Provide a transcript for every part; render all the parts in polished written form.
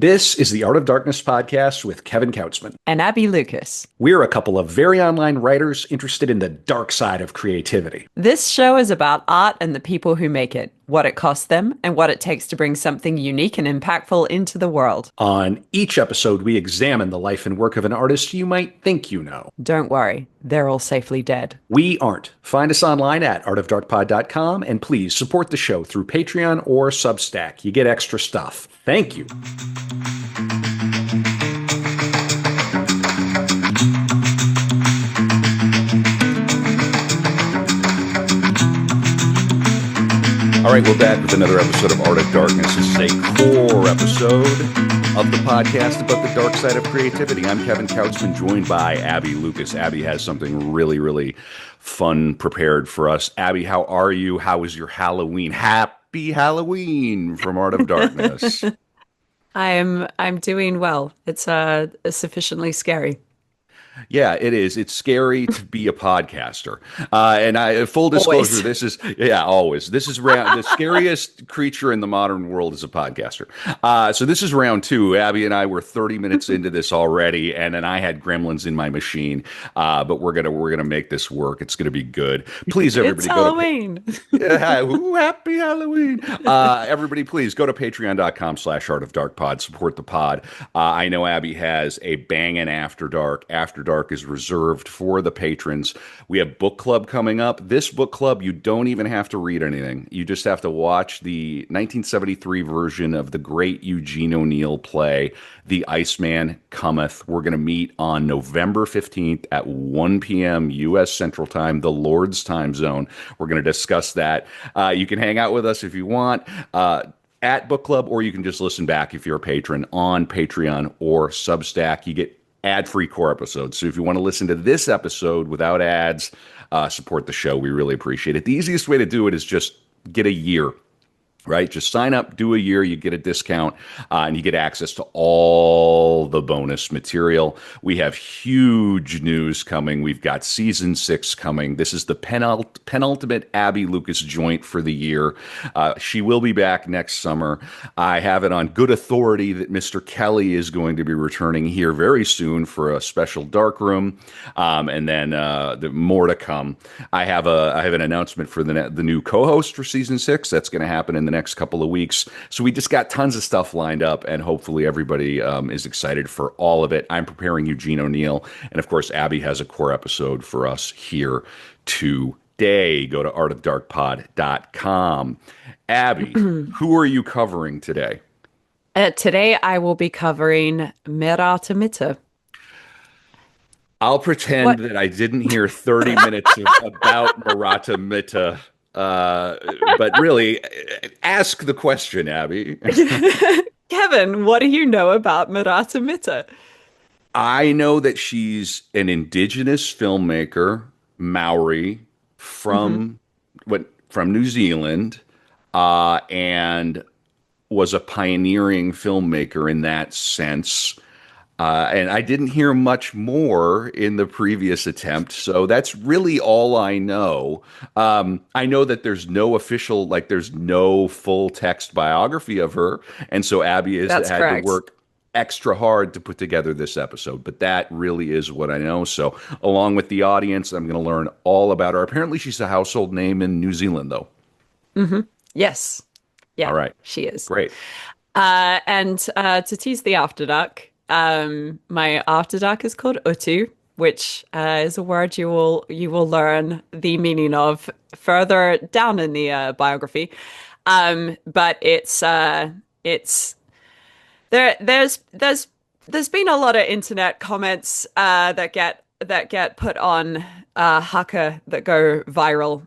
This is the Art of Darkness podcast with Kevin Kautzman. And Abbie Lucas. We're a couple of very online writers interested in the dark side of creativity. This show is about art and the people who make it, what it costs them, and what it takes to bring something unique and impactful into the world. On each episode, we examine the life and work of an artist you might think you know. Don't worry, they're all safely dead. We aren't. Find us online at artofdarkpod.com, and please support the show through Patreon or Substack. You get extra stuff. Thank you. All right, we're back with another episode of Art of Darkness. This is a core episode of the podcast about the dark side of creativity. I'm Kevin Kautzman, joined by Abbie Lucas. Abbie has something really, really fun prepared for us. Abbie, how are you? How was your Halloween? Happy Halloween from Art of Darkness. I'm doing well. It's sufficiently scary. Yeah, it is. It's scary to be a podcaster. Full disclosure, Always. This is the scariest creature in the modern world is a podcaster. So this is round two. Abbie and I were 30 minutes into this already, and then I had gremlins in my machine. But we're gonna make this work. It's gonna be good. Please, everybody, It's Halloween. Happy Halloween. Everybody, please go to patreon.com/Art of Dark Pod. Support the pod. I know Abbie has a banging After Dark. After Dark is reserved for the patrons. We have book club coming up. This book club, you don't even have to read anything. You just have to watch the 1973 version of the great Eugene O'Neill play, The Iceman Cometh. We're going to meet on November 15th at 1 p.m. U.S. Central Time, the Lord's time zone. We're going to discuss that. You can hang out with us if you want. At book club, or you can just listen back if you're a patron on Patreon or Substack. You get ad-free core episodes. So if you want to listen to this episode without ads, support the show. We really appreciate it. The easiest way to do it is just get a year, right? Just sign up, do a year, you get a discount, and you get access to all the bonus material. We have huge news coming. We've got season 6 coming. This is the penultimate Abbie Lucas joint for the year. She will be back next summer. I have it on good authority that Mr. Kelly is going to be returning here very soon for a special dark room, and then more to come. I have an announcement for the new co-host for season 6. That's going to happen in the next couple of weeks. So we just got tons of stuff lined up, and hopefully everybody is excited for all of it. I'm preparing Eugene O'Neill, and of course Abbie has a core episode for us here today. Go to artofdarkpod.com. Abbie, who are you covering today? Today I will be covering Merata Mita. I'll pretend that I didn't hear 30 minutes about Merata Mita. But really, ask the question, Abbie. Kevin, what do you know about Merata Mita? I know that she's an indigenous filmmaker, Maori, from New Zealand, and was a pioneering filmmaker in that sense. And I didn't hear much more in the previous attempt, so that's really all I know. I know that there's no there's no full text biography of her, and so Abbie had to work extra hard to put together this episode. But that really is what I know. So along with the audience, I'm going to learn all about her. Apparently, she's a household name in New Zealand, though. Mm-hmm. Yes. Yeah. All right. She is. Great. And to tease the After Dark. My After Dark is called Utu, which is a word you will learn the meaning of further down in the biography. But it's there's been a lot of internet comments that get put on haka that go viral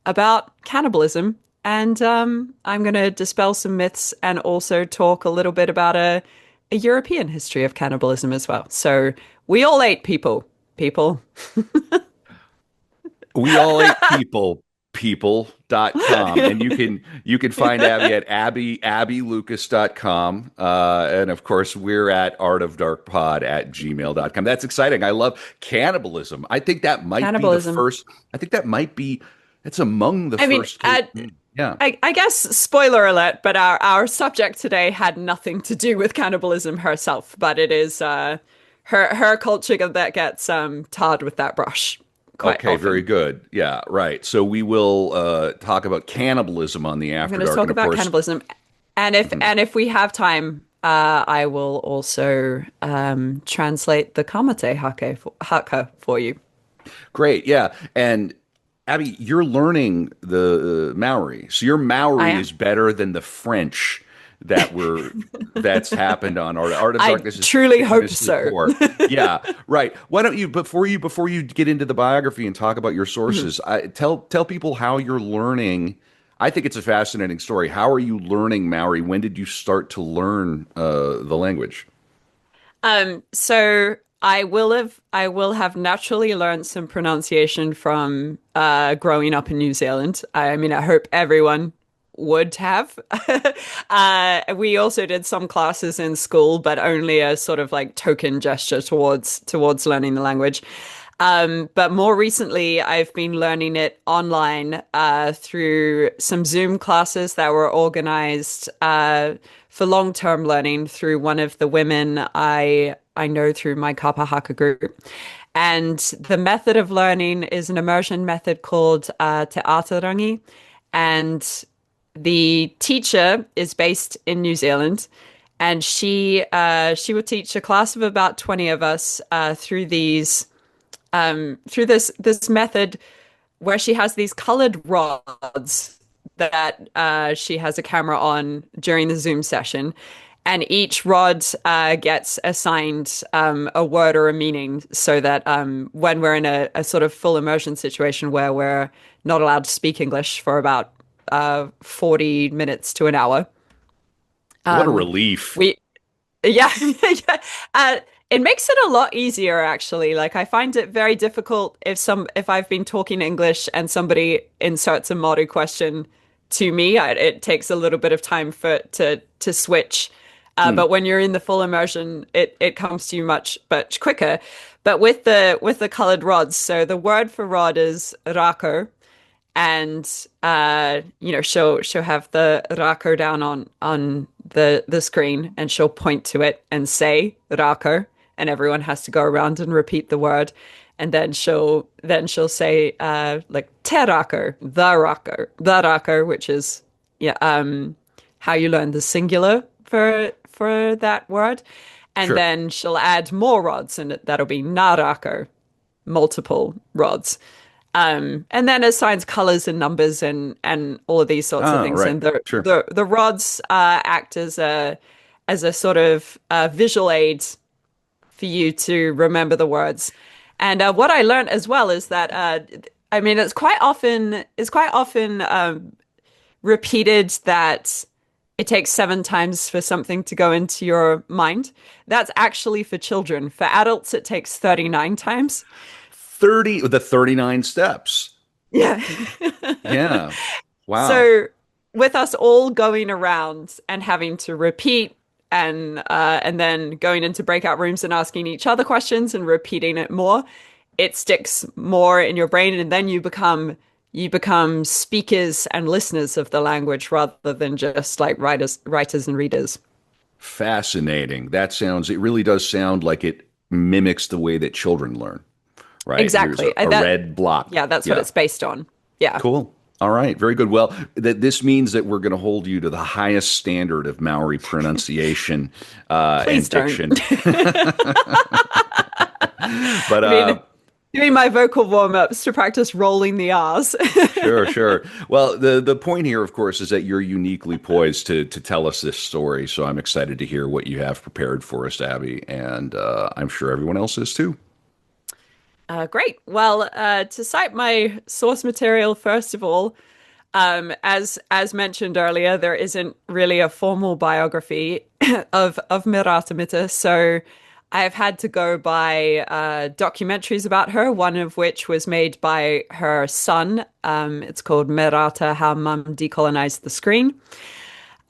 about cannibalism, and I'm going to dispel some myths and also talk a little bit about a European history of cannibalism as well. So we all ate people. We all ate people.com, and you can find Abbie at abbielucas.com, and of course we're at artofdarkpod@gmail.com. That's exciting. I love cannibalism. I think that might be the first. I think that might be It's among the first. Yeah. I guess spoiler alert, but our subject today had nothing to do with cannibalism herself, but it is her culture that gets tarred with that brush quite Okay, very often. good. Yeah, right. So we will talk about cannibalism on the I'm going After to Dark, and talk of about course, cannibalism, and if we have time, I will also translate the Kamate haka for you. great. Yeah, and Abby, you're learning the Maori, so your I Maori am. is better than the French that's happened on Art of I Darkness is truly hope famously so. poor. Yeah, right. Why don't you before you get into the biography and talk about your sources, tell people how you're learning. I think it's a fascinating story. How are you learning Maori? When did you start to learn the language? So I will have naturally learned some pronunciation from growing up in New Zealand. I mean, I hope everyone would have. We also did some classes in school, but only a sort of like token gesture towards learning the language. But more recently, I've been learning it online through some Zoom classes that were organized for long-term learning through one of the women I know through my Kapa Haka group. And the method of learning is an immersion method called Te Ātarangi. And the teacher is based in New Zealand, and she will teach a class of about 20 of us through this method where she has these colored rods that she has a camera on during the Zoom session. And each rod gets assigned a word or a meaning so that when we're in a sort of full immersion situation where we're not allowed to speak English for about 40 minutes to an hour, What a relief. we yeah, yeah. It makes it a lot easier actually. Like I find it very difficult if I've been talking English and somebody inserts a Maori question to me. It takes a little bit of time to switch. Hmm. But when you're in the full immersion, it comes to you much quicker. But with the colored rods, so the word for rod is rako, and she'll have the rako down on the screen, and she'll point to it and say rako, and everyone has to go around and repeat the word, and then she'll say like te rako, the rako, which is yeah how you learn the singular for that word, and Sure. then she'll add more rods, and that'll be na rako, multiple rods. And then assigns colors and numbers and all of these sorts of Oh, things. right. And the Sure. the the rods act as a sort of visual aid for you to remember the words. And what I learned as well is that I mean it's quite often repeated that it takes 7 times for something to go into your mind. That's actually for children. For adults, it takes 39 times. 39 steps. Yeah. Yeah. Wow. So with us all going around and having to repeat and then going into breakout rooms and asking each other questions and repeating it more, it sticks more in your brain, and then you become speakers and listeners of the language rather than just like writers and readers. Fascinating. It really does sound like it mimics the way that children learn, right? Here's Exactly. a That red block. yeah, that's what Yeah. it's based on. Yeah. Cool. All right. Very good. Well, this means that we're going to hold you to the highest standard of Maori pronunciation Please and don't. diction. But I mean, doing my vocal warm-ups to practice rolling the R's. sure, sure. Well, the point here, of course, is that you're uniquely poised to tell us this story. So I'm excited to hear what you have prepared for us, Abby, and I'm sure everyone else is too. Great. Well, to cite my source material, first of all, as mentioned earlier, there isn't really a formal biography of Merata Mita, so I've had to go by documentaries about her. One of which was made by her son. It's called Merata: How Mum Decolonized the Screen.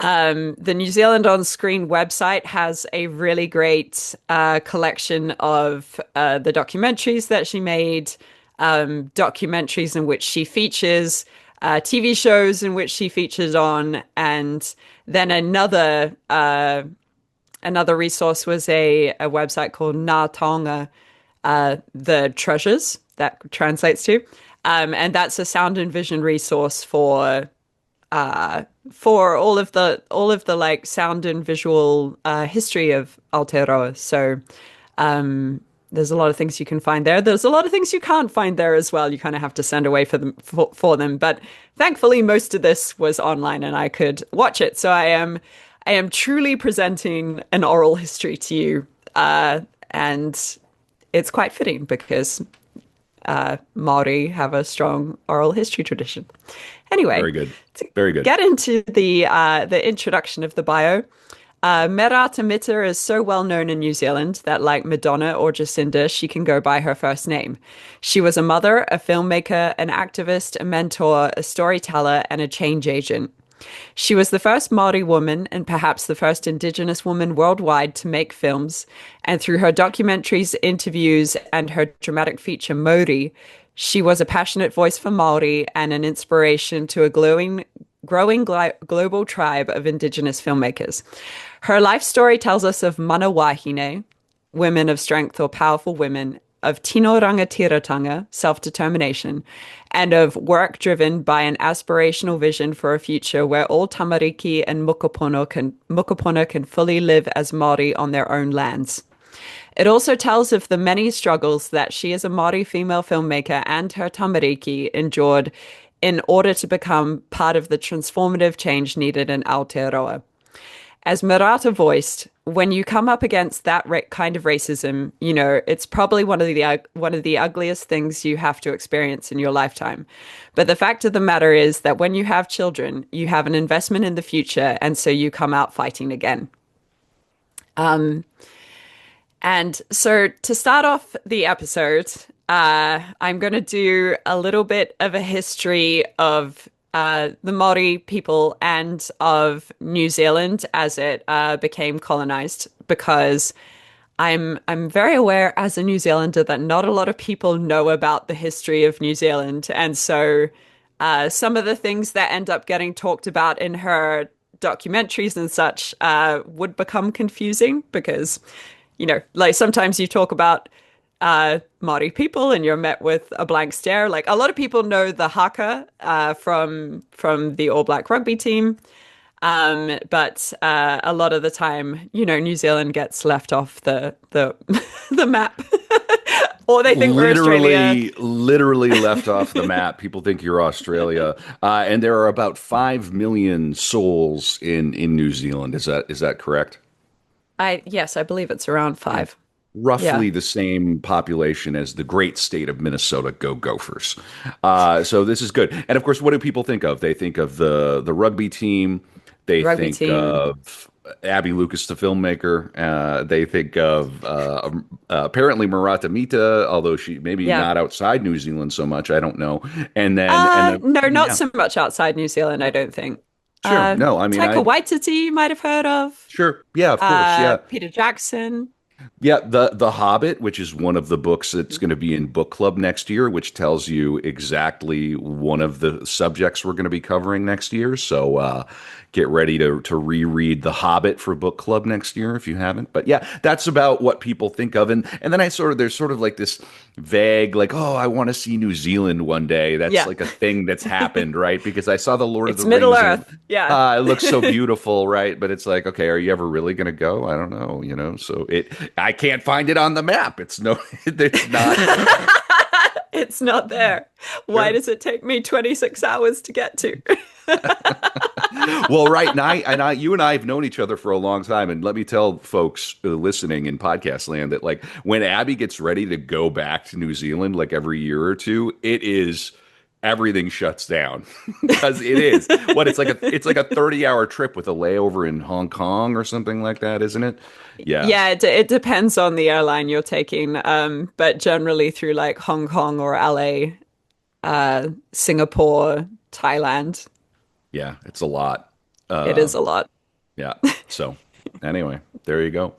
The New Zealand on Screen website has a really great collection of the documentaries that she made, documentaries in which she features, TV shows in which she featured on, and then another resource was a website called Ngā Taonga, the treasures that translates to, and that's a sound and vision resource for all of the like sound and visual history of Aotearoa. So there's a lot of things you can find there. There's a lot of things you can't find there as well. You kind of have to send away for them. But thankfully, most of this was online and I could watch it. So I am truly presenting an oral history to you, and it's quite fitting because Maori have a strong oral history tradition. Anyway, Very good. to Very good. get into the introduction of the bio, Merata Mita is so well known in New Zealand that, like Madonna or Jacinda, she can go by her first name. She was a mother, a filmmaker, an activist, a mentor, a storyteller, and a change agent. She was the first Maori woman and perhaps the first Indigenous woman worldwide to make films, and through her documentaries, interviews, and her dramatic feature Maori, she was a passionate voice for Maori and an inspiration to a growing global tribe of Indigenous filmmakers. Her life story tells us of mana wahine, women of strength or powerful women, of tino rangatiratanga, self-determination, and of work driven by an aspirational vision for a future where all tamariki and mukapuna can fully live as Māori on their own lands. It also tells of the many struggles that she as a Māori female filmmaker and her tamariki endured in order to become part of the transformative change needed in Aotearoa. As Merata voiced, when you come up against that kind of racism, it's probably one of the ugliest things you have to experience in your lifetime. But the fact of the matter is that when you have children, you have an investment in the future, and so you come out fighting again. And so to start off the episode, I'm going to do a little bit of a history of the Maori people and of New Zealand as it became colonized, because I'm very aware as a New Zealander that not a lot of people know about the history of New Zealand. And so some of the things that end up getting talked about in her documentaries and such would become confusing because, like sometimes you talk about Maori people and you're met with a blank stare. Like a lot of people know the haka from the All Black rugby team. But a lot of the time, New Zealand gets left off the the map. Or they think we're Australia. Literally left off the map. People think you're Australia, and there are about 5 million souls in New Zealand. Is that correct? Yes, I believe it's around 5. Roughly Yeah. the same population as the great state of Minnesota. Go Gophers! So this is good. And of course, what do people think of? They think of the rugby team. They Rugby think team. of Abbie Lucas, the filmmaker. They think of apparently Merata Mita, although she maybe Yeah. not outside New Zealand so much. I don't know. And then No, not yeah, so much outside New Zealand, I don't think. sure. No, I mean Taika I Waititi you might have heard of. sure. Yeah, of course. Yeah. Peter Jackson. Yeah, the Hobbit, which is one of the books that's going to be in book club next year, which tells you exactly one of the subjects we're going to be covering next year. So get ready to reread The Hobbit for book club next year if you haven't. But yeah, that's about what people think of, and then there's sort of like this vague like, oh, I want to see New Zealand one day. That's Yeah. like a thing that's happened, right? Because I saw the Lord of It's the Middle Rings and Earth. Yeah. it looks so beautiful, right? But it's like, okay, are you ever really going to go? I don't know. So I can't find it on the map. It's not. It's not there. Why Sure. does it take me 26 hours to get to? Well, right, you and I have known each other for a long time, and let me tell folks listening in podcast land that like when Abbie gets ready to go back to New Zealand, like every year or two, it is everything shuts down because it is it's like a 30-hour trip with a layover in Hong Kong or something like that, isn't it? Yeah. Yeah, it depends on the airline you're taking. But generally through like Hong Kong or LA, Singapore, Thailand, Yeah, it's a lot. it is a lot. Yeah. So anyway, there you go.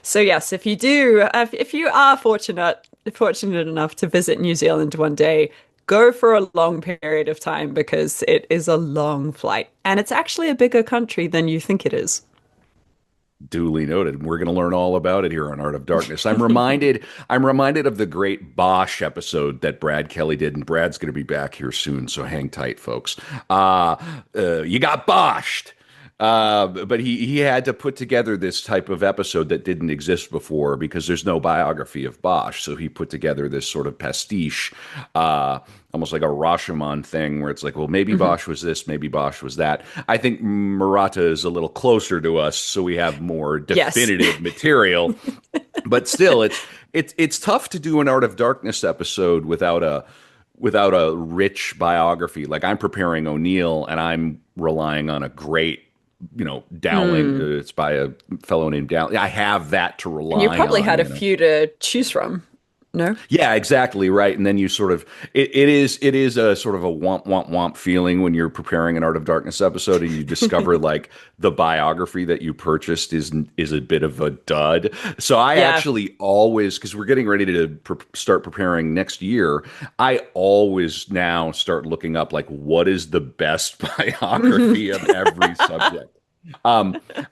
So yes, if you are fortunate enough to visit New Zealand one day, go for a long period of time because it is a long flight. And it's actually a bigger country than you think it is. Duly noted. We're going to learn all about it here on Art of Darkness. I'm reminded of the great Bosch episode that Brad Kelly did, and Brad's going to be back here soon, so hang tight, folks. You got Boshed. But he had to put together this type of episode that didn't exist before because there's no biography of Bosch. So he put together this sort of pastiche, almost like a Rashomon thing where it's like, well, maybe Bosch was this, maybe Bosch was that. I think Murata is a little closer to us, so we have more Yes. definitive material. But still, it's tough to do an Art of Darkness episode without a rich biography. Like I'm preparing O'Neill, and I'm relying on a great Dowling. It's by a fellow named Dowling. I have that to And you rely probably on. had a few to choose from. No? Yeah, exactly right. And then you sort of it is a sort of a womp feeling when you're preparing an Art of Darkness episode and you discover like the biography that you purchased is a bit of a dud. So I Yeah. actually always, because we're getting ready to start preparing next year, I always now start looking up like what is the best biography of every subject. I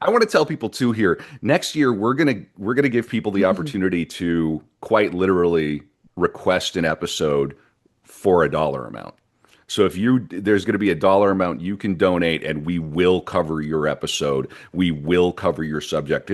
want to tell people too here. Next year, we're gonna give people the opportunity to quite literally request an episode for a dollar amount. So if there's going to be a dollar amount you can donate, and we will cover your episode. We will cover your subject.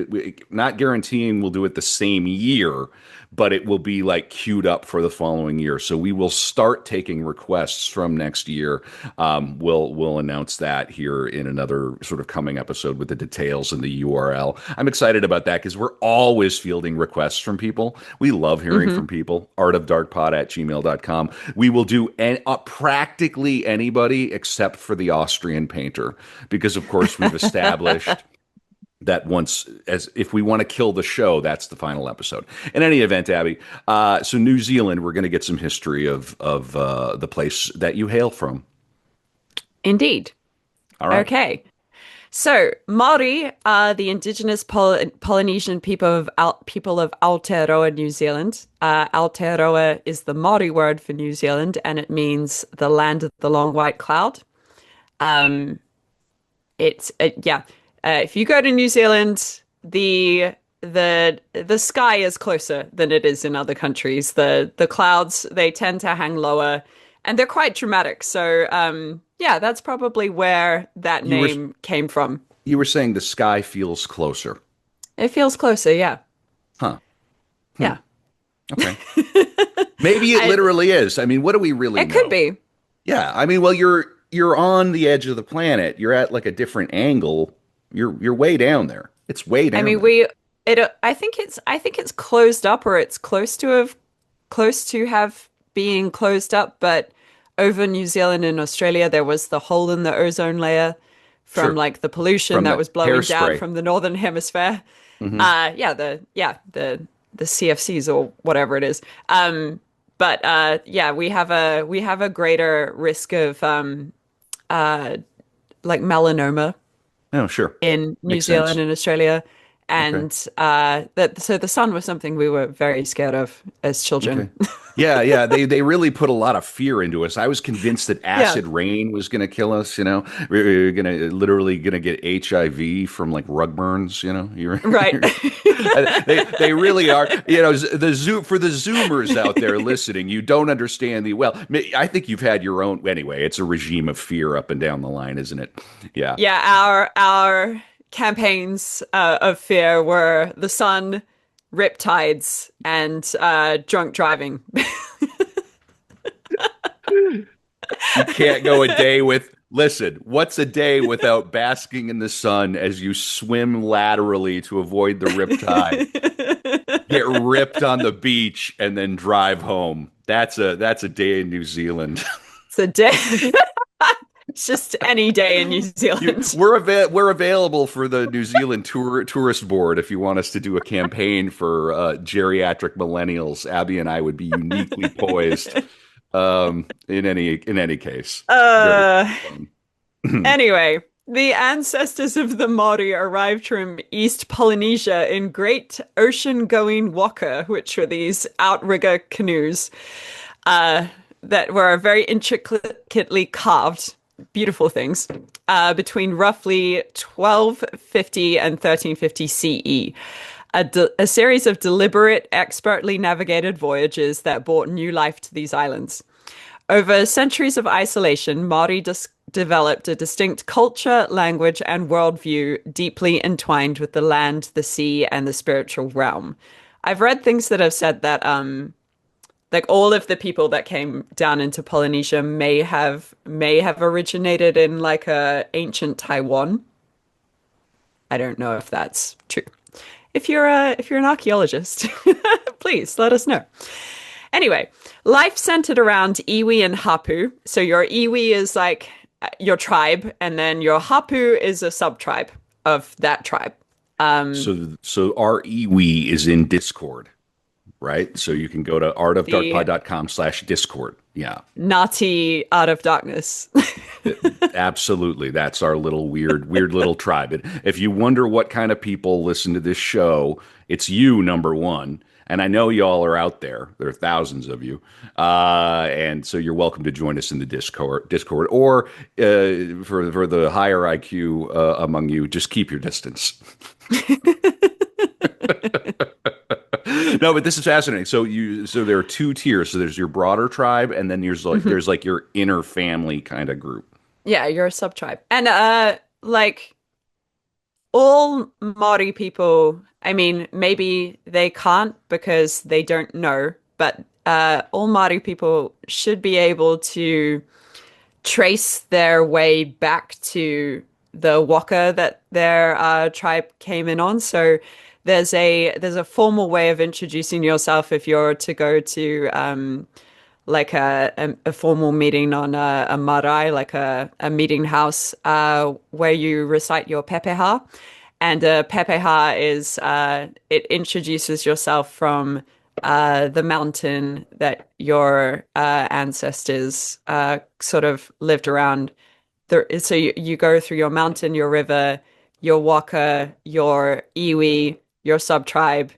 Not guaranteeing we'll do it the same year, but it will be like queued up for the following year. So we will start taking requests from next year. We'll announce that here in another sort of coming episode with the details and the URL. I'm excited about that because we're always fielding requests from people. We love hearing from people. artofdarkpod@gmail.com. We will do practically anybody except for the Austrian painter because, of course, we've established that once as if we want to kill the show, that's the final episode. In any event, Abbie, so New Zealand, we're going to get some history of the place that you hail from. Indeed. All right. Okay. So, Maori are the indigenous Polynesian people of Aotearoa, New Zealand. Aotearoa is the Maori word for New Zealand, and it means the land of the long white cloud. Um, yeah. If you go to New Zealand, the sky is closer than it is in other countries. The clouds, they tend to hang lower, and they're quite dramatic. So, yeah, that's probably where that You were name came from. you were saying the sky feels closer. It feels closer, yeah. Huh. Yeah. Okay. Maybe it I, literally is. I mean, what do we really it could know? be. Yeah. I mean, well, you're on the edge of the planet. You're at like a different angle. You're way down there. It's way I down mean, there. I think it's closed up, or it's close to have being closed up, but over New Zealand and Australia there was the hole in the ozone layer from Sure. like the pollution From that the was blowing down hairspray. from the northern hemisphere. The CFCs or whatever it is. But yeah, we have a greater risk of like melanoma Oh, sure. in New Makes Zealand sense. and Australia. Okay. And that so the sun was something we were very scared of as Okay. children. Yeah, yeah, they really put a lot of fear into us. I was convinced that Yeah, acid rain was going to kill us, you know. We're going to literally going to get HIV from like rug burns, you know. right. They really are, you know, for the zoomers out there listening, you don't understand I think you've had your own anyway. It's a regime of fear up and down the line, isn't it? Yeah. Yeah, our campaigns of fear were the sun, riptides, and drunk driving. You can't go a day with, listen, what's a day without basking in the sun as you swim laterally to avoid the riptide, get ripped on the beach, and then drive home? That's a day in New Zealand. It's a day. It's just any day in New Zealand. We're available for the New Zealand tourist board if you want us to do a campaign for geriatric millennials. Abbie and I would be uniquely poised. In any case, very Uh, fun. Anyway, the ancestors of the Maori arrived from East Polynesia in great ocean-going waka, which were these outrigger canoes. Uh, that were very intricately carved, beautiful things, between roughly 1250 and 1350 CE. A series of deliberate, expertly navigated voyages that brought new life to these islands. Over centuries of isolation, Maori developed a distinct culture, language, and worldview deeply entwined with the land, the sea, and the spiritual realm. I've read things that have said that like all of the people that came down into Polynesia may have originated in like a ancient Taiwan. I don't know if that's true. If you're an archaeologist, please let us know. Anyway, life centered around iwi and hapu. So your iwi is like your tribe, and then your hapu is a sub-tribe of that tribe. So our iwi is in Discord, right? So you can go to The artofdarkpod.com/Discord. Yeah, Nati out of darkness. absolutely. That's our little weird little tribe. And if you wonder what kind of people listen to this show, it's you, number one. And I know y'all are out there. There are thousands of you, and so you're welcome to join us in the Discord, or for the higher IQ among you, just keep your distance. No, but this is fascinating. So there are two tiers. So there's your broader tribe, and then there's like your inner family kind of group. Yeah, you're a sub-tribe. And like all Maori people, I mean, maybe they can't because they don't know, but all Maori people should be able to trace their way back to the waka that their tribe came in on. So there's a formal way of introducing yourself if you're to go to like a formal meeting on a marae, like a meeting house where you recite your pepeha. And pepeha is it introduces yourself from the mountain that your ancestors sort of lived around. So you go through your mountain, your river, your waka, your iwi, your sub-tribe,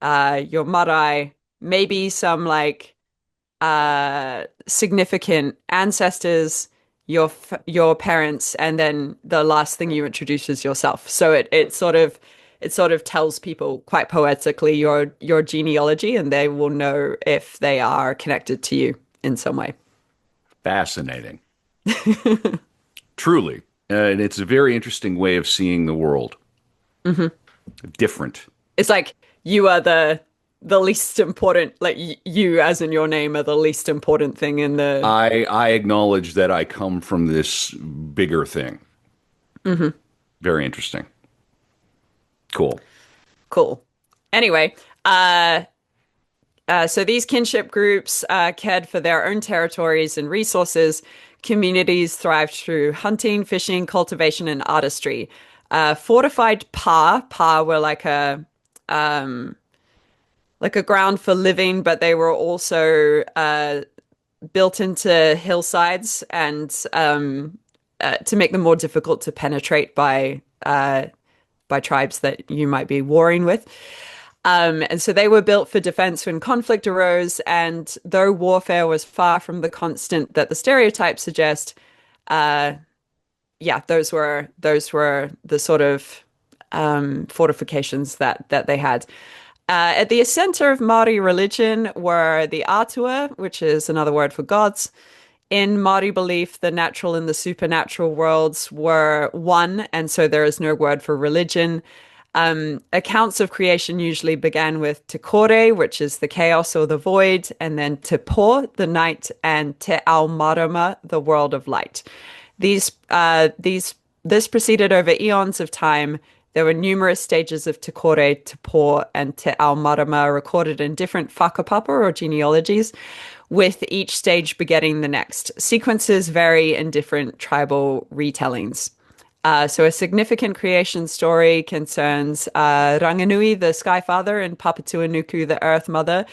your marae, maybe some like significant ancestors, your parents, and then the last thing you introduce is yourself. So it sort of tells people quite poetically your genealogy, and they will know if they are connected to you in some way. Fascinating, truly, and it's a very interesting way of seeing the world. Different. It's like you are the least important, like you as in your name are the least important thing in the. I acknowledge that I come from this bigger thing. Very interesting. Cool. Cool. Anyway, so these kinship groups cared for their own territories and resources. Communities thrived through hunting, fishing, cultivation, and artistry. Fortified pa were like a ground for living, but they were also built into hillsides and to make them more difficult to penetrate by tribes that you might be warring with. And so they were built for defense when conflict arose. And though warfare was far from the constant that the stereotypes suggest, yeah, those were the sort of fortifications that they had. At the center of Maori religion were the atua, which is another word for gods. In Maori belief, the natural and the supernatural worlds were one, and so there is no word for religion. Accounts of creation usually began with te kore, which is the chaos or the void, and then te po, the night, and te ao marama, the world of light. This proceeded over eons of time. There were numerous stages of te kore, te po, and te ao marama recorded in different whakapapa or genealogies, with each stage begetting the next. Sequences vary in different tribal retellings. So a significant creation story concerns Ranganui, the Sky Father, and Papatuanuku, the Earth Mother,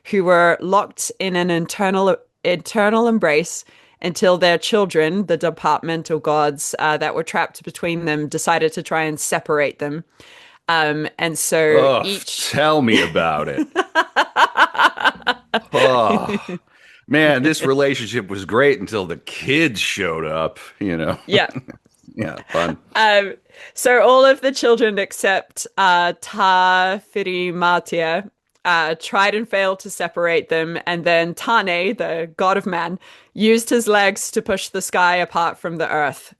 who were locked in an eternal embrace until their children, the departmental gods that were trapped between them, decided to try and separate them. And so Oh, each tell me about it. Oh. Man, this relationship was great until the kids showed up, Yeah. Yeah, fun. Um, so all of the children except Ta Firimatia tried and failed to separate them, and then Tane, the god of man, used his legs to push the sky apart from the earth.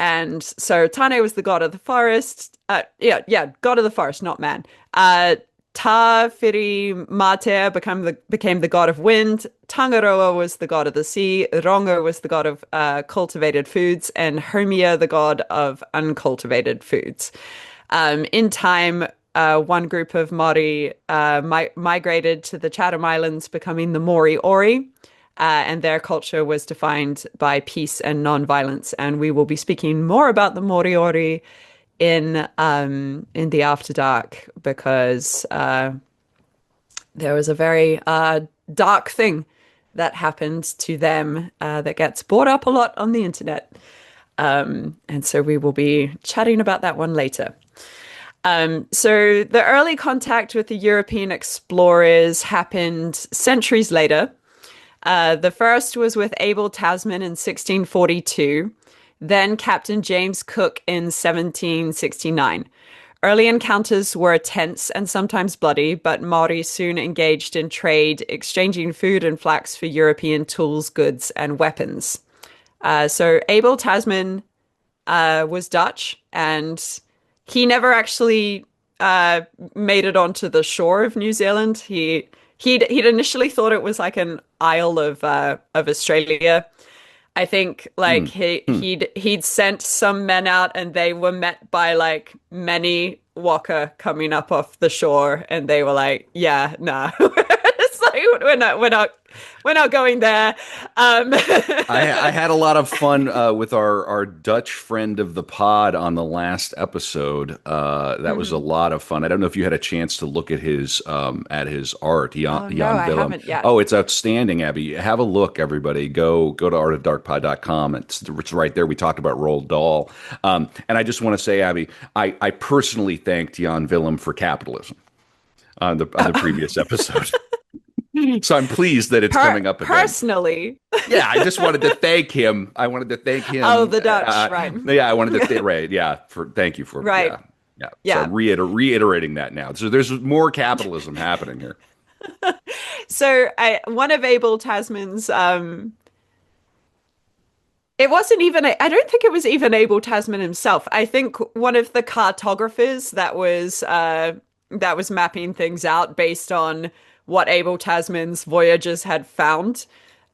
And so Tane was the god of the forest. Yeah, god of the forest, not man. Ta Firi Mate became the god of wind. Tangaroa was the god of the sea. Rongo was the god of cultivated foods, and Hermia the god of uncultivated foods. In time, one group of Maori migrated to the Chatham Islands, becoming the Moriori. And their culture was defined by peace and non-violence. And we will be speaking more about the Moriori in the After Dark because there was a very dark thing that happened to them that gets brought up a lot on the internet. And so we will be chatting about that one later. So the early contact with the European explorers happened centuries later. The first was with Abel Tasman in 1642, then Captain James Cook in 1769. Early encounters were tense and sometimes bloody, but Maori soon engaged in trade, exchanging food and flax for European tools, goods, and weapons. So Abel Tasman was Dutch, and he never actually made it onto the shore of New Zealand. He'd initially thought it was like an isle of Australia. I think like Hmm. Hmm. he'd sent some men out and they were met by like many waka coming up off the shore and they were like, yeah, nah. It's like we're not going there. Um I had a lot of fun with our Dutch friend of the pod on the last episode. That was a Mhm. lot of fun. I don't know if you had a chance to look at his art, Oh no, Jan I Willem. haven't yet. Oh, it's outstanding, Abby. Have a look, everybody. Go to artofdarkpod.com. It's right there. We talked about Roald Dahl, and I just want to say, Abby, I personally thanked Jan Willem for capitalism on the previous episode. So I'm pleased that it's coming up again. Personally. Yeah, I just wanted to thank him. I wanted to thank Oh, him. the Dutch, right. Yeah, I wanted to right. Yeah, for thank you for Right. yeah. So Yeah. I'm reiterating that now. So there's more capitalism happening here. So one of Abel Tasman's it wasn't even I don't think it was even Abel Tasman himself. I think one of the cartographers that was mapping things out based on what Abel Tasman's voyagers had found,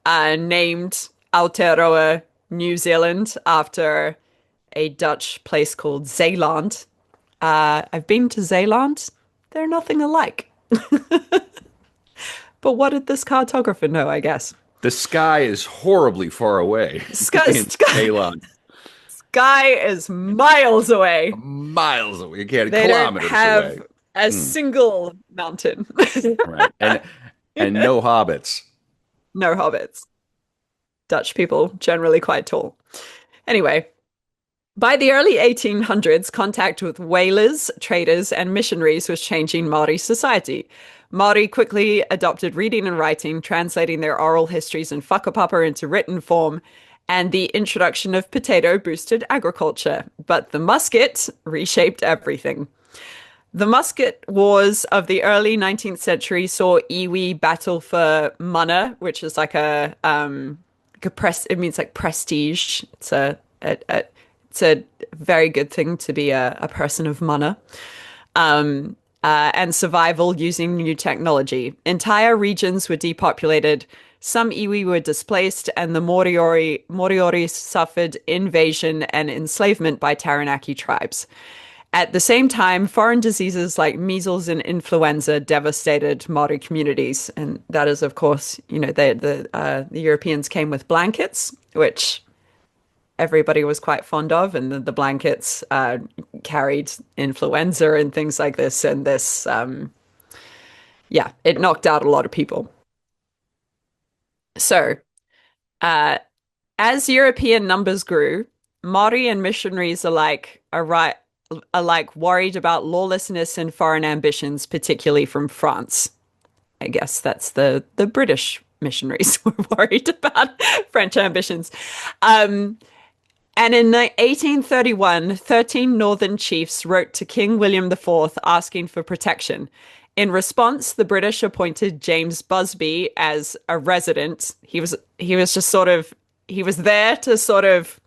named Aotearoa, New Zealand, after a Dutch place called Zeeland. I've been to Zeeland. They're nothing alike. But what did this cartographer know, I guess? The sky is horribly far away Sky, in sky, Ceylon, sky is miles away. miles away. You can't They don't kilometers have away. a Hmm, single mountain. right, and no hobbits. No hobbits. Dutch people generally quite tall. Anyway, by the early 1800s, contact with whalers, traders, and missionaries was changing Maori society. Maori quickly adopted reading and writing, translating their oral histories and whakapapa into written form, and the introduction of potato boosted agriculture. But the musket reshaped everything. The musket wars of the early 19th century saw iwi battle for mana, which is like it means like prestige. It's a very good thing to be a person of mana. And survival using new technology. Entire regions were depopulated. Some iwi were displaced, and the Moriori suffered invasion and enslavement by Taranaki tribes. At the same time, foreign diseases like measles and influenza devastated Maori communities, and that is, of course, the Europeans came with blankets, which everybody was quite fond of, and the blankets carried influenza and things like this, and yeah, it knocked out a lot of people. So, uh, as European numbers grew, Maori and missionaries alike worried about lawlessness and foreign ambitions, particularly from France. I guess that's the British missionaries were worried about French ambitions. Um, and in 1831, 13 northern chiefs wrote to King William IV asking for protection. In response, the British appointed James Busby as a resident. He was just sort of he was there to sort of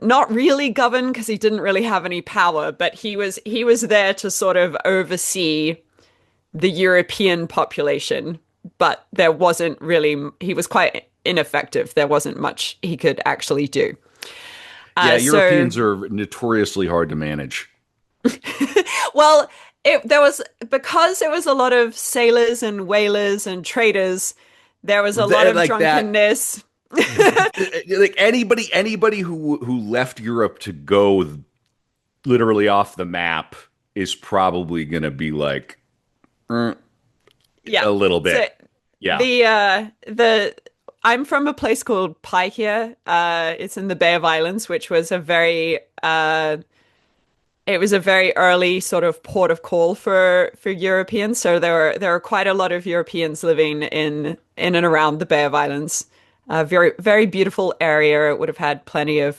not really govern because he didn't really have any power, but he was there to sort of oversee the European population. But there wasn't really he was quite ineffective. There wasn't much he could actually do. Yeah, So Europeans are notoriously hard to manage. well, there was because it was a lot of sailors and whalers and traders. There was a lot of Like that, drunkenness. like anybody who left Europe to go literally off the map is probably going to be like Yeah. a little So bit. Yeah, the I'm from a place called Paihia. It's in the Bay of Islands, which was a very it was a very early sort of port of call for Europeans. So there were quite a lot of Europeans living in and around the Bay of Islands. A very very beautiful area. It would have had plenty of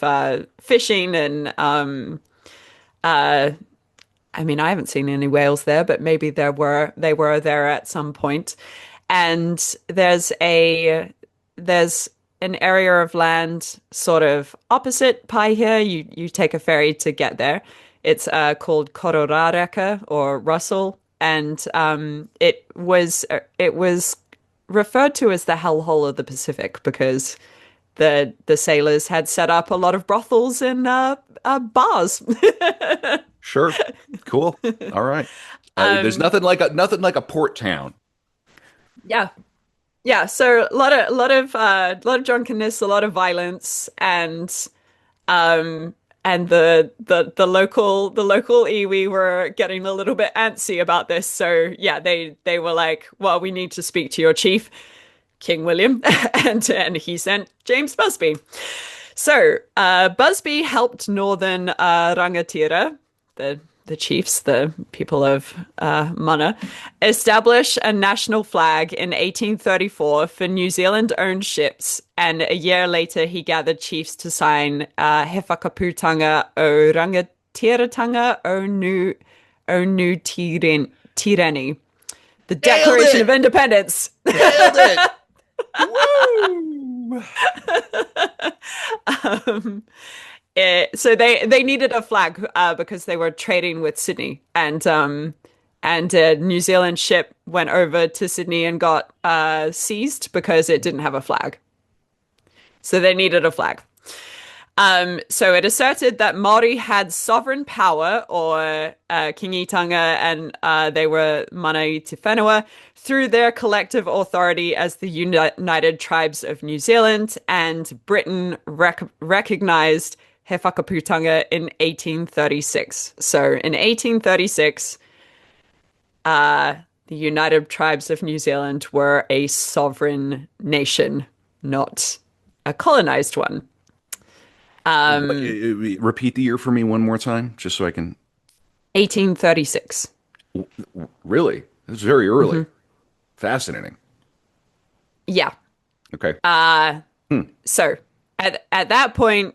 fishing and uh, I mean, I haven't seen any whales there, but maybe they were there at some point. And there's an area of land sort of opposite Pai here. You take a ferry to get there. It's called Kororareka or Russell, and it was referred to as the hellhole of the Pacific because the sailors had set up a lot of brothels and bars. sure, cool, all right. There's Um, nothing like a port town. yeah, yeah. So a lot of drunkenness, a lot of violence, and the local iwi were getting a little bit antsy about this. So yeah, they were like, well, we need to speak to your chief, King William, and he sent James Busby. So Busby helped Northern Rangatira, the chiefs, the people of Mana, establish a national flag in 1834 for New Zealand-owned ships, and a year later he gathered chiefs to sign He Whakaputanga o Rangatiratanga o Nu Tireni, the Nailed Declaration of it! Independence. Nailed it! Woo! um, so they needed a flag because they were trading with Sydney, and a New Zealand ship went over to Sydney and got seized because it didn't have a flag. So they needed a flag. So it asserted that Maori had sovereign power, or Kingitanga, and they were mana i te whenua, through their collective authority as the United Tribes of New Zealand, and Britain recognized He Whakaputanga in 1836. So in 1836, the United Tribes of New Zealand were a sovereign nation, not a colonized one. Repeat the year for me one more time, just so I can. 1836. Really, it's very early. Fascinating. Yeah. Okay. So at that point,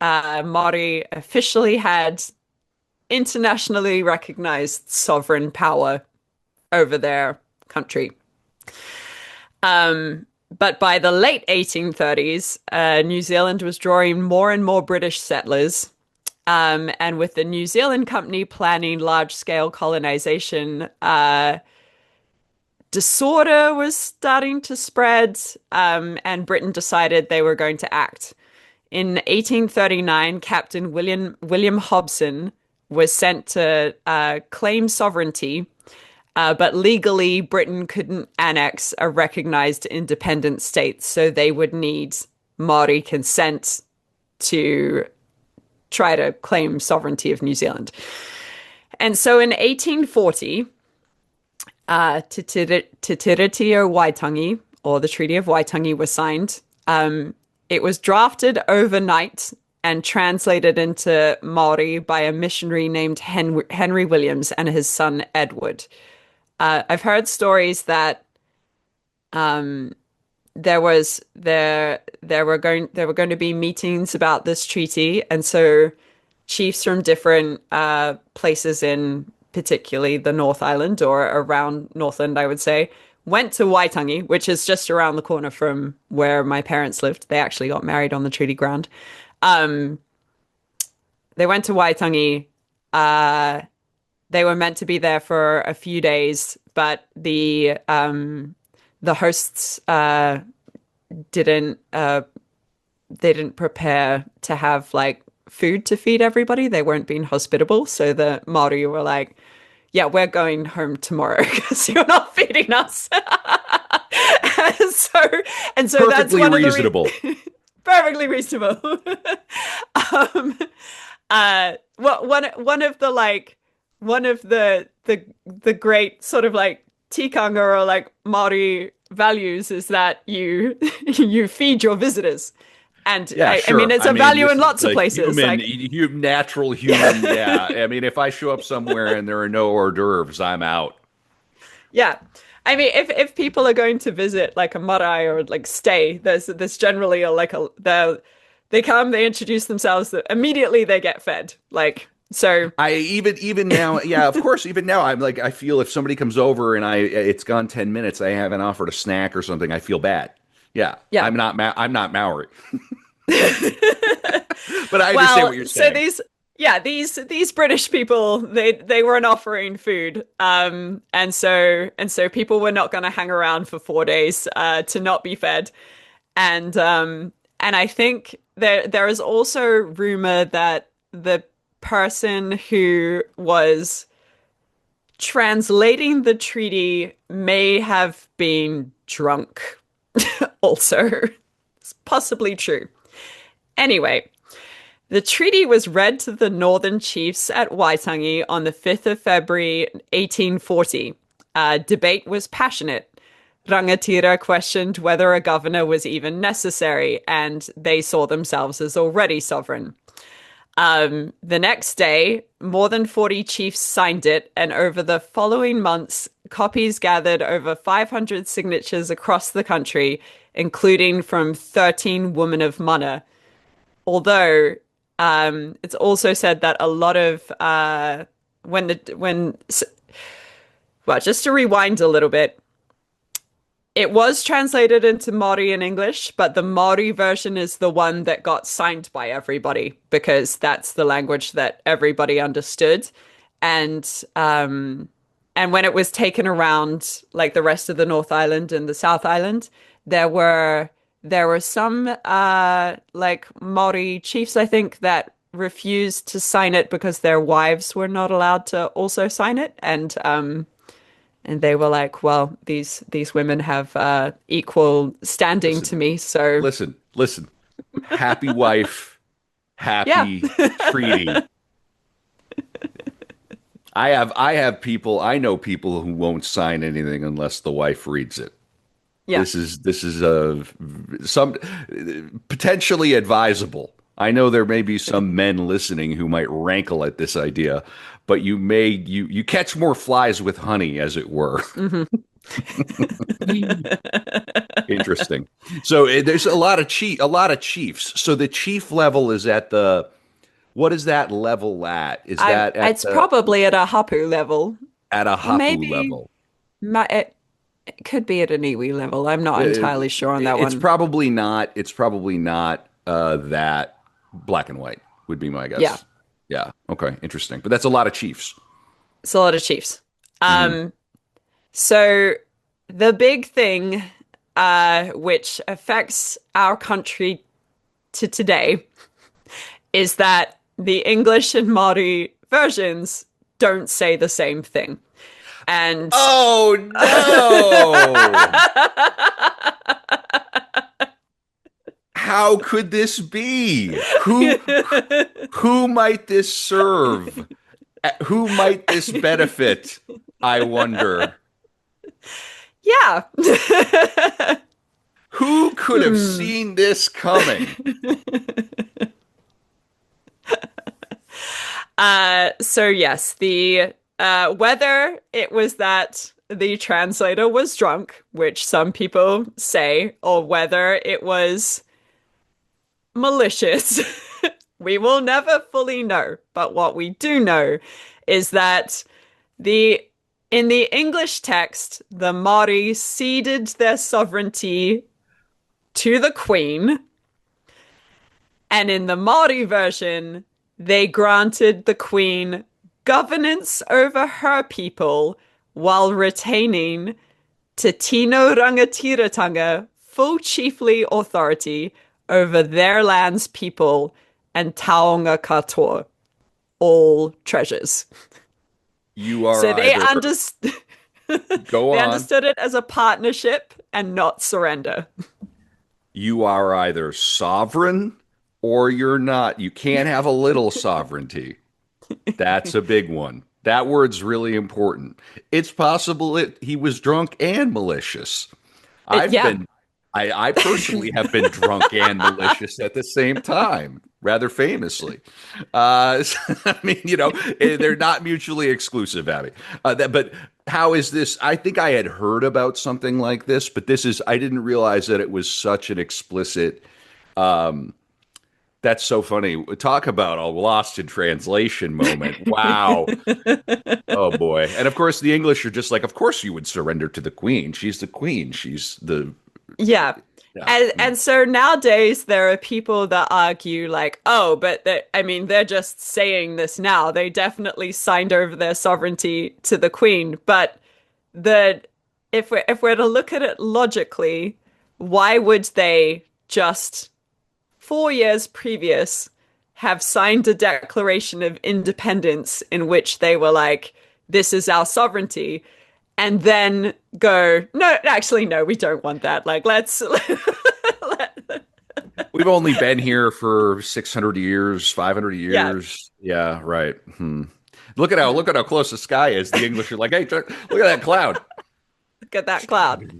Maori officially had internationally recognized sovereign power over their country. But by the late 1830s, New Zealand was drawing more and more British settlers. And with the New Zealand Company planning large-scale colonization, disorder was starting to spread, and Britain decided they were going to act. In 1839, Captain William Hobson was sent to claim sovereignty, but legally, Britain couldn't annex a recognized independent state, so they would need Maori consent to try to claim sovereignty of New Zealand. And so in 1840, Te Tiriti o Waitangi, or the Treaty of Waitangi, was signed. It was drafted overnight and translated into Maori by a missionary named Henry Williams and his son Edward. I've heard stories that um, there were going to be meetings about this treaty, and so chiefs from different places in particularly the North Island or around Northland, I would say, went to Waitangi, which is just around the corner from where my parents lived. They actually got married on the treaty ground. Um, they went to Waitangi. Uh, they were meant to be there for a few days, but the hosts didn't they didn't prepare to have like food to feed everybody. They weren't being hospitable, so the Maori were like, "Yeah, we're going home tomorrow because you're not feeding us." and so that's Perfectly one of the reasonable. perfectly reasonable. um, well, one of the great sort of like tikanga or like Maori values is that you you feed your visitors. And Yeah, I mean, sure. it's I a mean, value this in is lots of the places. Like, natural human. Yeah. I mean, if I show up somewhere and there are no hors d'oeuvres, I'm out. yeah. I mean, if people are going to visit like a marae or like stay, there's generally a like a they come, they introduce themselves, immediately they get fed. Like, so I even now, yeah, of course, even now, I'm like, I feel if somebody comes over and it's gone 10 minutes, I haven't offered a snack or something, I feel bad. Yeah, yeah. I'm not Maori, but I understand Well, what you're so saying. these British people, they weren't offering food. And so people were not going to hang around for 4 days to not be fed. And I think there is also rumor that the person who was translating the treaty may have been drunk also. It's possibly true. Anyway, the treaty was read to the northern chiefs at Waitangi on the 5th of February 1840. Debate was passionate. Rangatira questioned whether a governor was even necessary, and they saw themselves as already sovereign. The next day, more than 40 chiefs signed it, and over the following months, copies gathered over 500 signatures across the country, including from 13 women of Mana. Although it's also said that a lot of when well, just to rewind a little bit, it was translated into Maori and English, but the Maori version is the one that got signed by everybody because that's the language that everybody understood. And and when it was taken around like the rest of the North Island and the South Island, there were some like Maori chiefs, I think, that refused to sign it because their wives were not allowed to also sign it. And they were like, well, these women have equal standing Listen, to me, so listen. Happy wife, yeah. happy treaty. I know people who won't sign anything unless the wife reads it. Yeah. This is a some potentially advisable. I know there may be some men listening who might rankle at this idea, but you catch more flies with honey, as it were. Hmm. Interesting. So there's a lot of chiefs. So the chief level is at the what is that level at? Is that It's probably at a hapu level, at a or hapu maybe level? it could be at an iwi level. I'm not Uh, entirely sure on that it's one. probably not. It's probably not that black and white would be my Yeah, guess. Yeah. Okay. Interesting. But that's a lot of chiefs. it's a lot of chiefs. Hmm. Um, so the big thing, which affects our country to today, is that the English and Māori versions don't say the same thing. And Oh no! How could this be? Who might this serve? Who might this benefit? I wonder. yeah. Who could have Hmm. seen this coming? So yes, the whether it was that the translator was drunk, which some people say, or whether it was malicious, we will never fully know. But what we do know is that the in the English text, the Maori ceded their sovereignty to the Queen, and in the Maori version, they granted the Queen governance over her people while retaining Te Tino Rangatiratanga full chiefly authority over their lands, people, and taonga katoa, all treasures. You are So they either, go they on, understood it as a partnership and not surrender. you are either sovereign or you're not. You can't have a little sovereignty. That's a big one. That word's really important. It's possible he was drunk and malicious. I've Yeah. been, I personally have been drunk and malicious at the same time, rather famously. I mean, they're not mutually exclusive, Abby. But how is this? I think I had heard about something like this, but I didn't realize that it was such an explicit. That's so funny. Talk about a lost in translation moment. Wow. Oh boy. And of course, the English are just like, of course you would surrender to the queen. She's the queen. She's the Yeah. yeah. And so nowadays there are people that argue like, oh, but I mean, they're just saying this now. They definitely signed over their sovereignty to the Queen. But the if we're to look at it logically, why would they just 4 years previous have signed a declaration of independence in which they were like, this is our sovereignty, and then go, no, actually, no, we don't want that. Like, let's. We've only been here for 600 years, 500 Yeah, years. Yeah, right. Look at how close the sky is. The English are like, hey, look at that cloud. look at that cloud.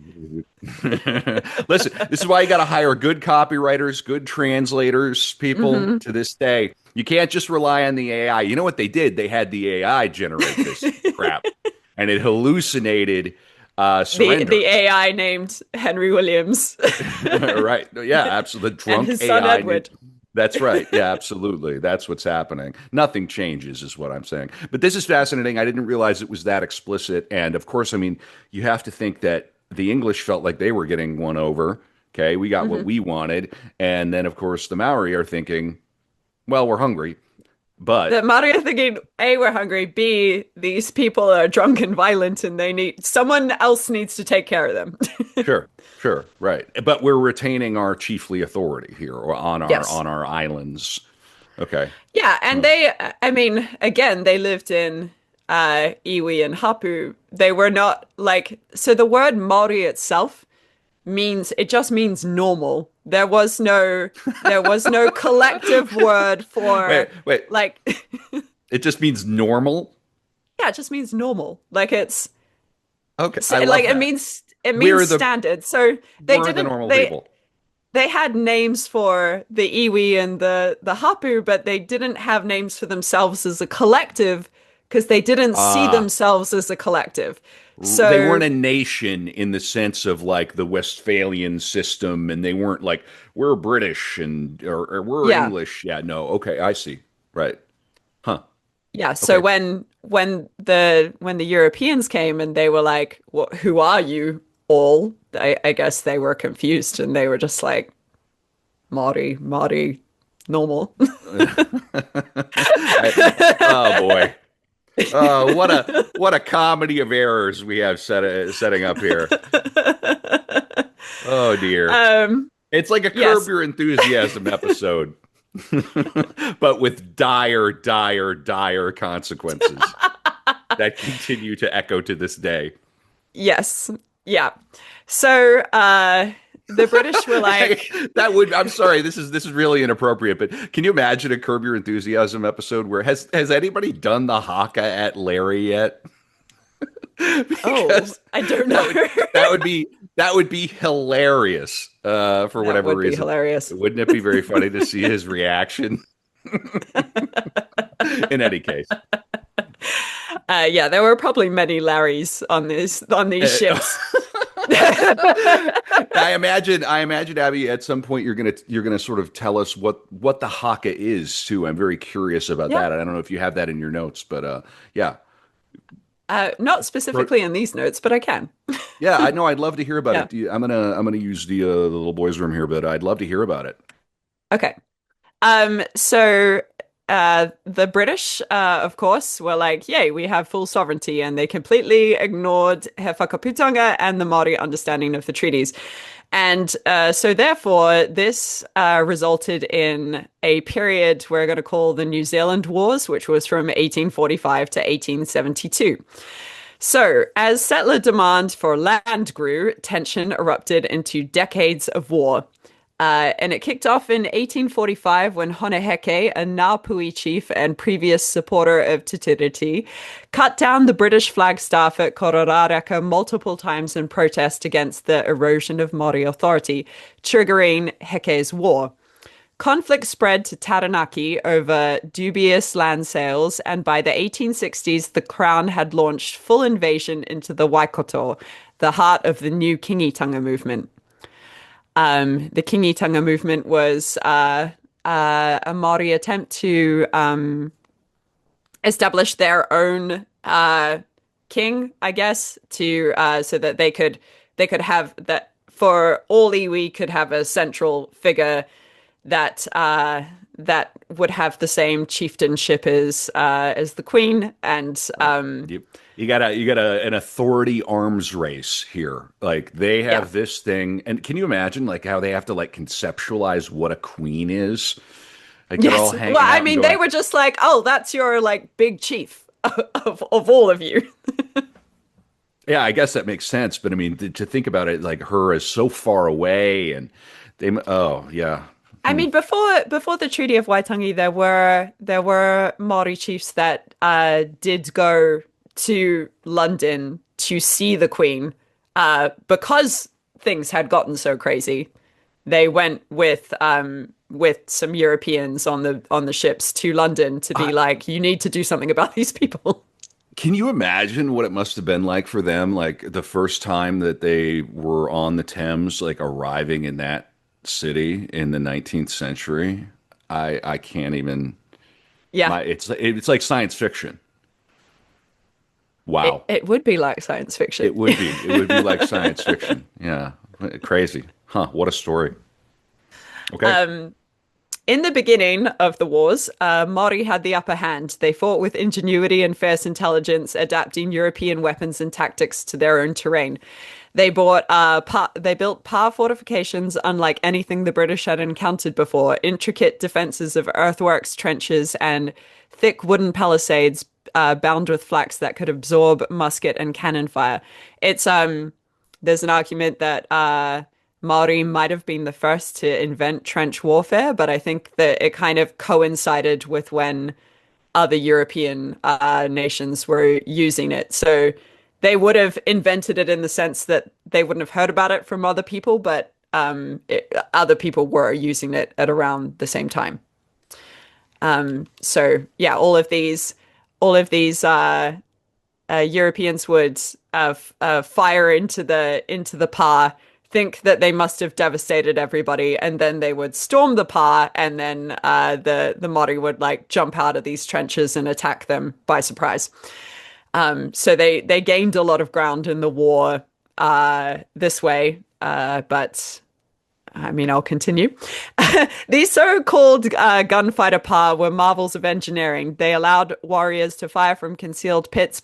Listen, this is why you got to hire good copywriters, good translators, people to this day. You can't just rely on the AI. You know what they did? They had the AI generate this crap, and it hallucinated surrender. The AI named Henry Williams Right. Yeah, absolutely. The and drunk his son AI. Edward. That's right. Yeah, absolutely. That's what's happening. Nothing changes, is what I'm saying. But this is fascinating. I didn't realize it was that explicit. And of course, I mean, you have to think that the English felt like they were getting one over. Okay, we got what we wanted. And then, of course, the Maori are thinking, well, we're hungry. The But Maori are thinking, A, we're hungry, B, these people are drunk and violent and someone else needs to take care of them. sure, sure, right. But we're retaining our chiefly authority here or on our Yes. on our islands. Okay. Yeah, and I mean, again, they lived in Iwi and Hapu. They were not like, so the word Maori itself it just means normal. There was no collective word for Wait. like, It just means normal. yeah, it just means normal. Like it's, Okay, so, I love like that. it We're means the standard. So we're the normal people. they had names for the iwi and the hapu, but they didn't have names for themselves as a collective because they didn't see Uh themselves as a collective. they weren't So a nation in the sense of like the Westphalian system, and they weren't like we're British and or we're yeah, English. Yeah, no, okay, I see. Right. Huh. yeah. So Okay. when the Europeans came and they were like, "What? Who are you all?" I guess they were confused and they were just like, "Maori, Maori, normal." Oh boy. Oh, what a comedy of errors we have setting up here. Oh dear. It's like a Curb Yes. Your Enthusiasm episode, but with dire, dire, dire consequences that continue to echo to this day. Yes. Yeah. So the British were like, I'm sorry, this is really inappropriate, but can you imagine a Curb Your Enthusiasm episode where has anybody done the haka at Larry yet? oh, Because I don't that know. would that would be hilarious for That whatever would be reason. hilarious. Wouldn't it be very funny to see his reaction? In any case. Yeah, there were probably many Larrys on these Uh, ships. I imagine, Abby, at some point you're gonna sort of tell us what the haka is too. I'm very curious about Yeah. that. I don't know if you have that in your notes, but yeah. Not Or- specifically in these notes, but I can. Yeah, I know. I'd love to hear about Yeah. it. I'm gonna use the little boys' room here, but I'd love to hear about it. Okay. So the British, of course, were like, yay, we have full sovereignty, and they completely ignored He Whakaputonga and the Maori understanding of the treaties. And so therefore, this resulted in a period we're going to call the New Zealand Wars, which was from 1845 to 1872. So, as settler demand for land grew, tension erupted into decades of war. And it kicked off in 1845 when Honeheke, a Ngāpuhi chief and previous supporter of Te Tiriti, cut down the British flagstaff at Kororareka multiple times in protest against the erosion of Maori authority, triggering Heke's War. Conflict spread to Taranaki over dubious land sales, and by the 1860s, the Crown had launched full invasion into the Waikato, the heart of the new Kingitanga movement. The Kingitanga movement was a Maori attempt to establish their own king, I guess, to so that they could have that for all iwi could have a central figure that that would have the same chieftainship as the queen, and You got an authority arms race here. Like they yeah. have this thing, and can you imagine like how they have to like conceptualize what a queen is? Like they're all Yes. Well, hanging I out and mean, they going, were just like, oh, that's your like big chief of all of you. yeah, I guess that makes sense. But I mean, to think about it, like her is so far away, and oh yeah. I mean, before the Treaty of Waitangi, there were Maori chiefs that did go to London to see the Queen, because things had gotten so crazy. They went with some Europeans on the ships to London to be I, like, you need to do something about these people. can you imagine what it must have been like for them, like the first time that they were on the Thames, like arriving in that city in the 19th century? I can't even. Yeah, It's like science fiction. it Wow. it would be like science fiction. It would be. It would be like science fiction. Yeah. Crazy. Huh. What a story. Okay. In the beginning of the wars, Maori had the upper hand. They fought with ingenuity and fierce intelligence, adapting European weapons and tactics to their own terrain. They built pa fortifications unlike anything the British had encountered before, intricate defenses of earthworks, trenches, and thick wooden palisades bound with flax that could absorb musket and cannon fire. It's There's an argument that Maori might have been the first to invent trench warfare, but I think that it kind of coincided with when other European nations were using it. So they would have invented it in the sense that they wouldn't have heard about it from other people, but other people were using it at around the same time. So yeah, all of these Europeans would fire into the pa, think that they must have devastated everybody, and then they would storm the pa, and then the Māori would like jump out of these trenches and attack them by surprise. So they gained a lot of ground in the war this way, but I mean, I'll continue. These so-called gunfighter pa were marvels of engineering. They allowed warriors to fire from concealed pits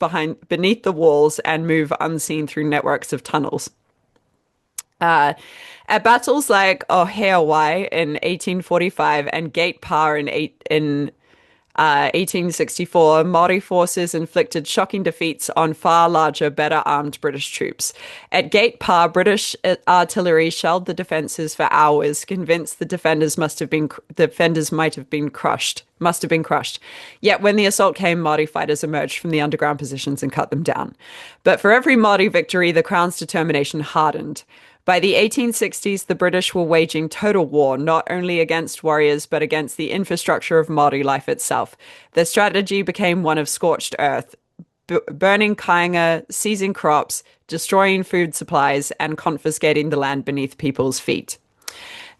beneath the walls and move unseen through networks of tunnels. At battles like Oheawai in 1845 and Gate Pa in 1864, Maori forces inflicted shocking defeats on far larger, better armed British troops. At Gate Pa, British artillery shelled the defenses for hours, convinced the defenders might have been crushed. Must have been crushed. Yet when the assault came, Maori fighters emerged from the underground positions and cut them down. But for every Maori victory, the Crown's determination hardened. By the 1860s, the British were waging total war, not only against warriors, but against the infrastructure of Maori life itself. Their strategy became one of scorched earth, burning kainga, seizing crops, destroying food supplies, and confiscating the land beneath people's feet.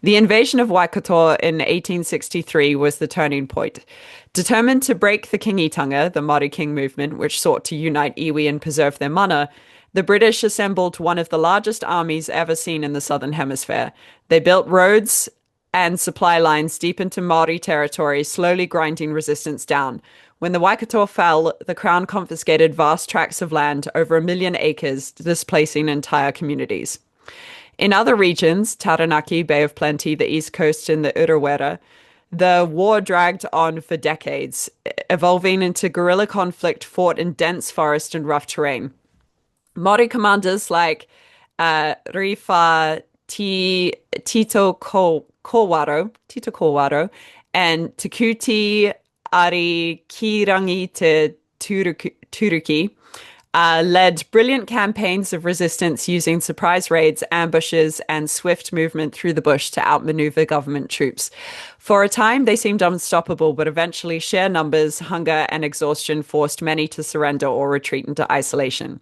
The invasion of Waikato in 1863 was the turning point. Determined to break the kingitanga, the Māori King movement, which sought to unite iwi and preserve their mana, the British assembled one of the largest armies ever seen in the Southern Hemisphere. They built roads and supply lines deep into Māori territory, slowly grinding resistance down. When the Waikato fell, the Crown confiscated vast tracts of land, over 1 million acres, displacing entire communities. In other regions, Taranaki, Bay of Plenty, the East Coast, and the Urewera, the war dragged on for decades, evolving into guerrilla conflict fought in dense forest and rough terrain. Māori commanders like Rifa Tito Kowaro, and Takuti Ari Kirangi Te Turuki led brilliant campaigns of resistance using surprise raids, ambushes, and swift movement through the bush to outmaneuver government troops. For a time, they seemed unstoppable, but eventually sheer numbers, hunger, and exhaustion forced many to surrender or retreat into isolation.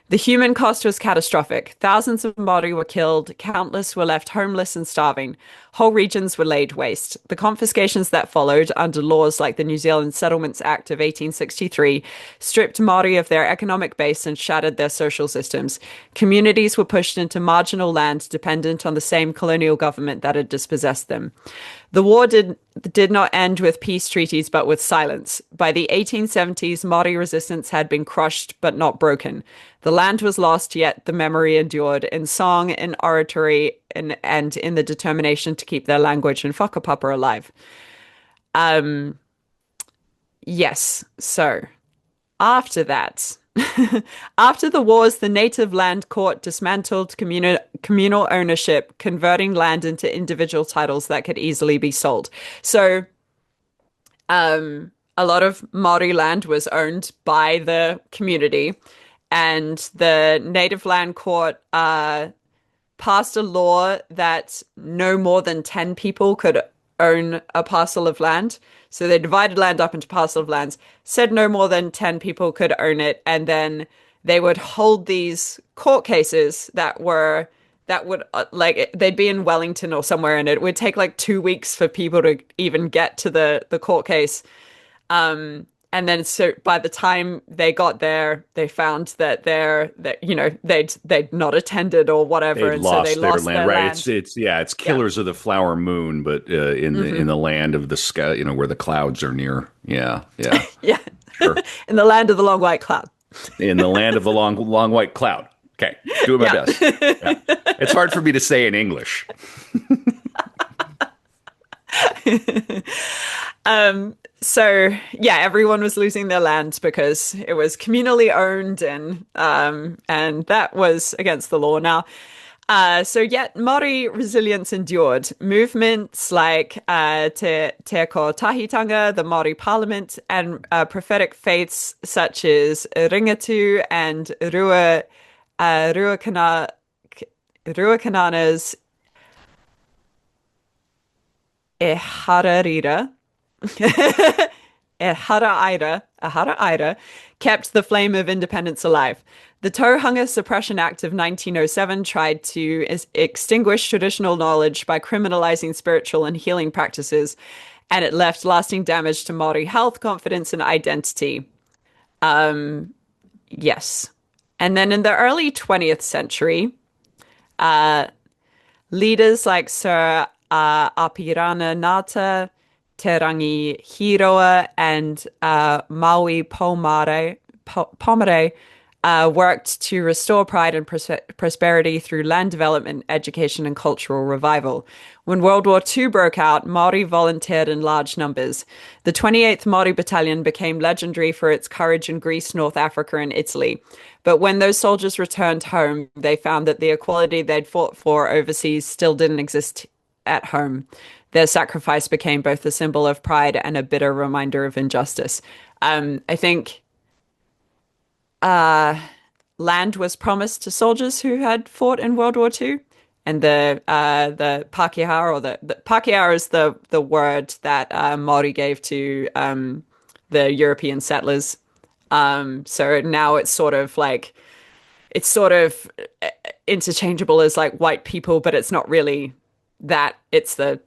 The human cost was catastrophic. Thousands of Māori were killed, countless were left homeless and starving. Whole regions were laid waste. The confiscations that followed, under laws like the New Zealand Settlements Act of 1863, stripped Māori of their economic base and shattered their social systems. Communities were pushed into marginal land dependent on the same colonial government that had dispossessed them. The war did not end with peace treaties, but with silence. By the 1870s, Māori resistance had been crushed, but not broken. The land was lost, yet the memory endured in song, in oratory, and in the determination to keep their language and whakapapa alive. Yes, so after that, after the wars, the native land court dismantled communal ownership, converting land into individual titles that could easily be sold. So, a lot of Maori land was owned by the community, and the native land court passed a law that no more than 10 people could own a parcel of land. So they divided land up into parcel of lands, said no more than 10 people could own it, and then they would hold these court cases that would like they'd be in Wellington or somewhere, and it would take like 2 weeks for people to even get to the court case. And then so by the time they got there, they found that they'd not attended or whatever, They'd and so they lost land, their right? land. It's Killers of the Flower Moon, but in the land of the sky, where the clouds are near. Yeah, yeah, Yeah. sure. In the land of the long white cloud. In the land of the long white cloud. Okay, doing my best. Yeah. It's hard for me to say in English. So yeah, everyone was losing their land because it was communally owned, and that was against the law. Now, so yet Māori resilience endured. Movements like Te Ko Tahitanga, the Māori Parliament, and prophetic faiths such as Ringatu and Ruakanana's E Hararira. Ahara kept the flame of independence alive. The Tauhanga Suppression Act of 1907 tried to extinguish traditional knowledge by criminalizing spiritual and healing practices, and it left lasting damage to Māori health, confidence, and identity. Yes. And then in the early 20th century, leaders like Sir Apirana Ngata, Te Rangi Hiroa, and Maui Pomare worked to restore pride and prosperity through land development, education, and cultural revival. When World War II broke out, Māori volunteered in large numbers. The 28th Māori Battalion became legendary for its courage in Greece, North Africa, and Italy. But when those soldiers returned home, they found that the equality they'd fought for overseas still didn't exist at home. Their sacrifice became both a symbol of pride and a bitter reminder of injustice. I think land was promised to soldiers who had fought in World War II. And the Pākehā, or the Pākehā is the word that Maori gave to the European settlers. So now it's sort of interchangeable as like white people, but it's not really that. It's the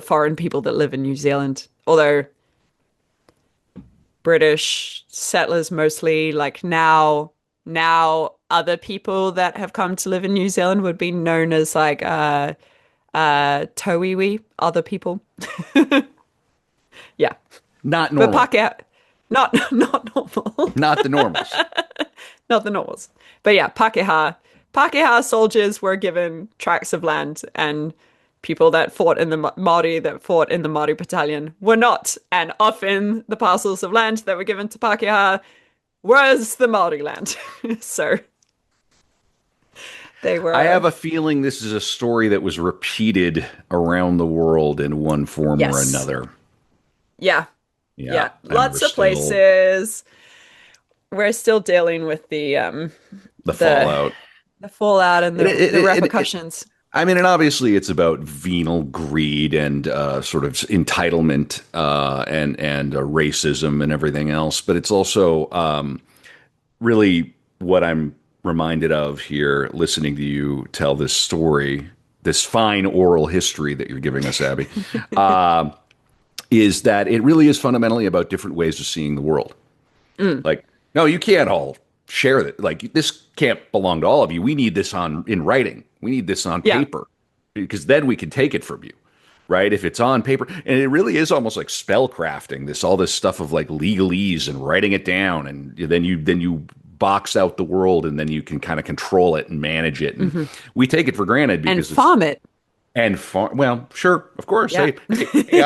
foreign people that live in New Zealand. Although British settlers mostly, like now other people that have come to live in New Zealand would be known as like Tauiwi, other people. Yeah. Not But normal. Pākehā, not normal. Not the normals. Not the normals. But yeah, Pākehā soldiers were given tracts of land, and people that fought in the Maori that fought in the Maori battalion were not. And often the parcels of land that were given to Pākehā was the Maori land. So they I were, have a feeling this is a story that was repeated around the world in one form or yes. another. Yeah. Yeah, Yeah. and we're Lots of still places. We're still dealing with the the fallout. the fallout and It, the it, it, it, repercussions. I mean, and obviously it's about venal greed and sort of entitlement and racism and everything else, but it's also really what I'm reminded of here, listening to you tell this story, this fine oral history that you're giving us, Abbie, is that it really is fundamentally about different ways of seeing the world. Like, no, you can't all share that. Like, this can't belong to all of you. We need this in writing. We need this on Yeah. paper because then we can take it from you, right? If it's on paper, and it really is almost like spell crafting. All this stuff of like legalese and writing it down, and then you box out the world, and then you can kind of control it and manage it. And we take it for granted And because it's farm it. and farm. Well, sure, of course. Yeah. Hey,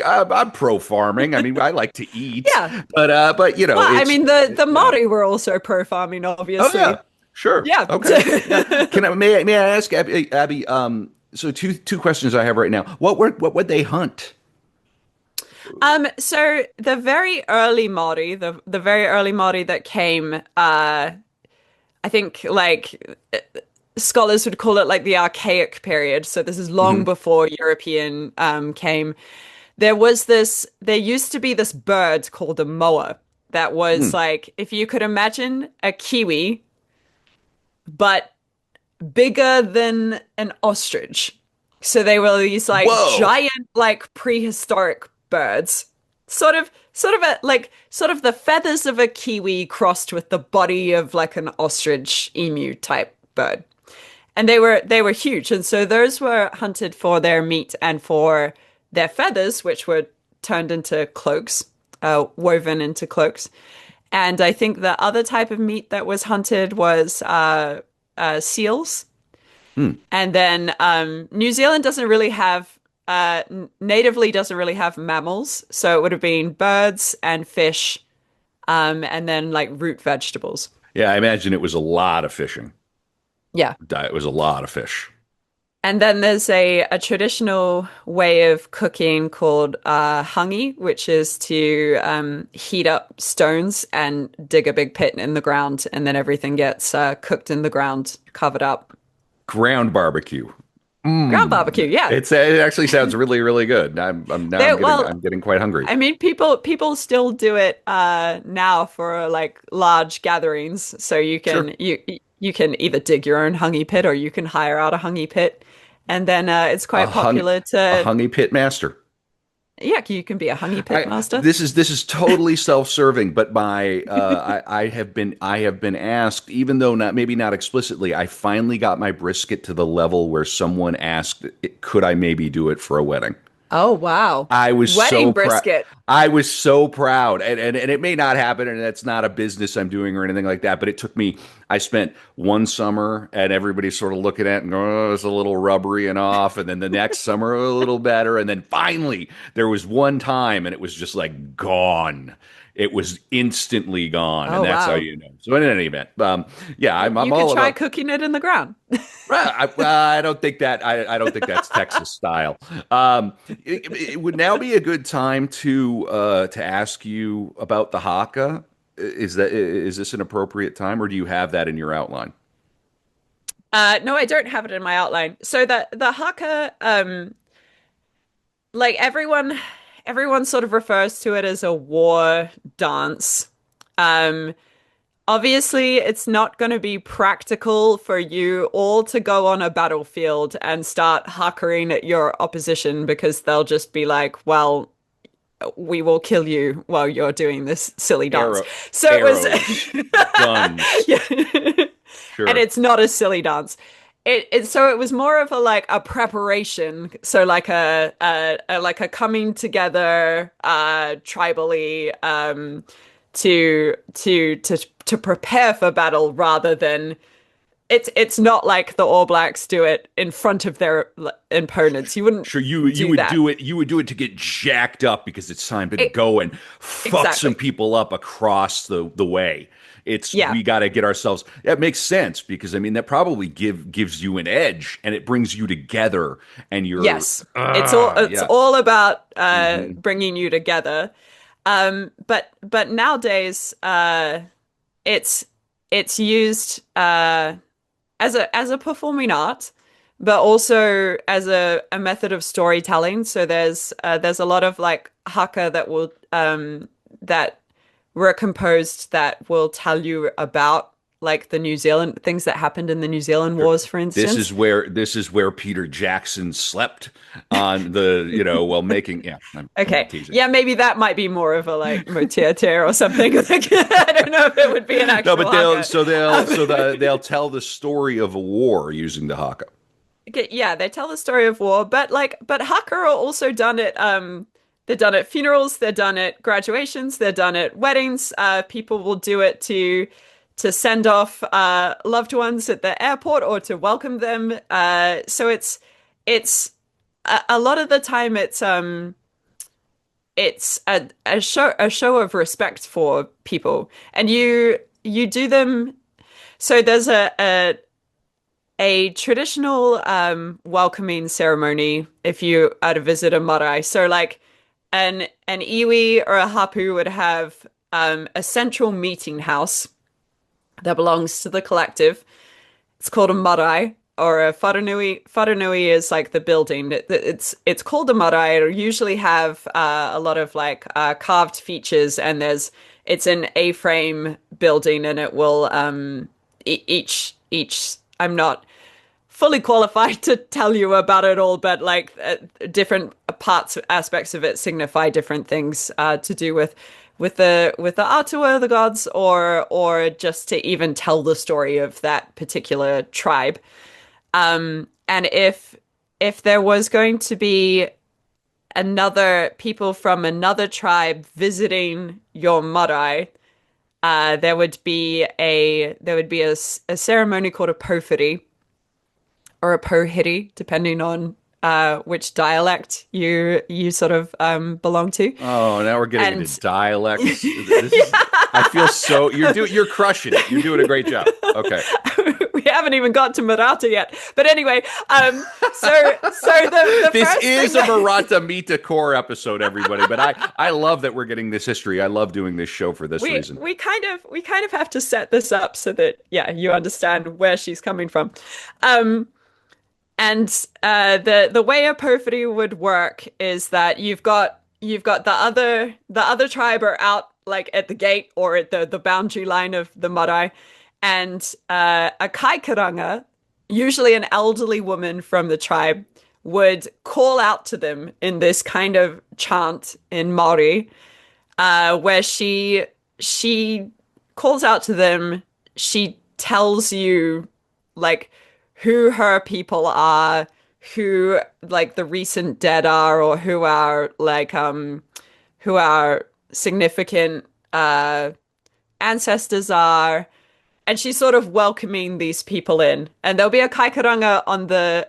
I'm pro farming. I mean, I like to eat, Yeah. but you know, Well, I it's mean, the Maori were also pro farming, oh obviously. yeah, sure, Yeah. okay. Yeah. May I ask Abbie? So two questions I have right now. What would they hunt? So the very early Maori, the very early Maori that came, I think like scholars would call it like the archaic period. So this is long before European came. There used to be this bird called a moa that was like, if you could imagine a kiwi, but bigger than an ostrich. So they were these like Whoa! giant, like prehistoric birds. Sort of the feathers of a kiwi crossed with the body of like an ostrich emu type bird. And they were huge. And so those were hunted for their meat and for their feathers, which were turned into cloaks, woven into cloaks. And I think the other type of meat that was hunted was seals. And then New Zealand doesn't really have natively doesn't really have mammals, so it would have been birds and fish, and then like root vegetables. Yeah, I imagine it was a lot of fishing. Yeah. It was a lot of fish. And then there's a traditional way of cooking called hangi, which is to heat up stones and dig a big pit in the ground, and then everything gets cooked in the ground, covered up. Ground barbecue. Ground barbecue, yeah. It actually sounds really really good. Well, I'm getting quite hungry. I mean, people still do it now for like large gatherings. So you Sure. can you can either dig your own hangi pit or you can hire out a hangi pit, and then it's quite popular A to hungy pit master. yeah, you can be a hangi pit master. This is totally self-serving, but I have been asked, even though maybe not explicitly, I finally got my brisket to the level where someone asked, could I maybe do it for a wedding? Oh wow, I was wedding so proud. brisket. I was so proud, and it may not happen, and that's not a business I'm doing or anything like that. But it took me. I spent one summer, and everybody's sort of looking at it and going, "Oh, it's a little rubbery and off," and then the next summer a little better, and then finally there was one time, and it was just like gone. It was instantly gone, Oh and that's how wow, you know. So in any event, yeah, I'm you could all try about. cooking it in the ground. I don't think that I don't think that's Texas style. It would now be a good time to ask you about the haka. is this an appropriate time, or do you have that in your outline? No, I don't have it in my outline. So the haka, like everyone sort of refers to it as a war dance. Um, Obviously, it's not going to be practical for you all to go on a battlefield and start hackering at your opposition because they'll just be like, well, we will kill you while you're doing this silly dance. Arrow, So it arrows, was, guns. yeah. And Sure. it's not a silly dance. So it was more of a like a preparation, so like a coming together tribally to prepare for battle rather than it's not like the All Blacks do it in front of their opponents. You wouldn't Sure, you do would that. do it. You would do it to get jacked up because it's time to It, go and fuck some exactly. people up across the way. It's Yeah. we got to get ourselves. That makes sense because I mean that probably gives you an edge and it brings you together and you're Yes. It's yeah. all about Hmm. bringing you together. But nowadays it's it's used as a performing art, but also as a method of storytelling. So there's a lot of like haka that were composed that will tell you about like the New Zealand things that happened in the New Zealand Wars, for instance. This is where Peter Jackson slept on the while making yeah. I'm Okay, teasing. yeah, maybe that might be more of a like motiate or something. Like, I don't know if it would be an No, actual but haka. they'll tell the story of a war using the haka. Okay, yeah, they tell the story of war, but haka are also done at they're done at funerals, they're done at graduations, they're done at weddings. People will do it to send off loved ones at the airport or to welcome them. So it's a lot of the time it's a show of respect for people, and you do them. So there's a traditional welcoming ceremony if you are to visit a marae. So like an iwi or a hapu would have a central meeting house that belongs to the collective. It's called a marae or a wharenui. Wharenui is like the building. It's called a marae. It'll usually have a lot of like carved features, and it's an A-frame building, and it will each. I'm not fully qualified to tell you about it all, but like different parts, aspects of it signify different things to do with the Atua, the gods, or just to even tell the story of that particular tribe. And if there was going to be another people from another tribe visiting your marae, there would be a ceremony called a pofiri or a pohiri, depending on which dialect you sort of belong to. Oh, now we're getting into And dialects. This is I feel so you're crushing it. You're doing a great job. Okay. we haven't even got to Merata yet. But anyway, so the This first thing is a that Merata Mita core episode, everybody. But I love that we're getting this history. I love doing this show for this we reason. we kind of have to set this up so that yeah, you understand where she's coming from. Um, And the way a perfidy would work is that you've got the other tribe are out like at the gate or at the boundary line of the marae, and a kaikaranga, usually an elderly woman from the tribe, would call out to them in this kind of chant in Maori, where she calls out to them. She tells you like who her people are, who like the recent dead are, or who our significant ancestors are. And she's sort of welcoming these people in. And there'll be a kaikaranga on the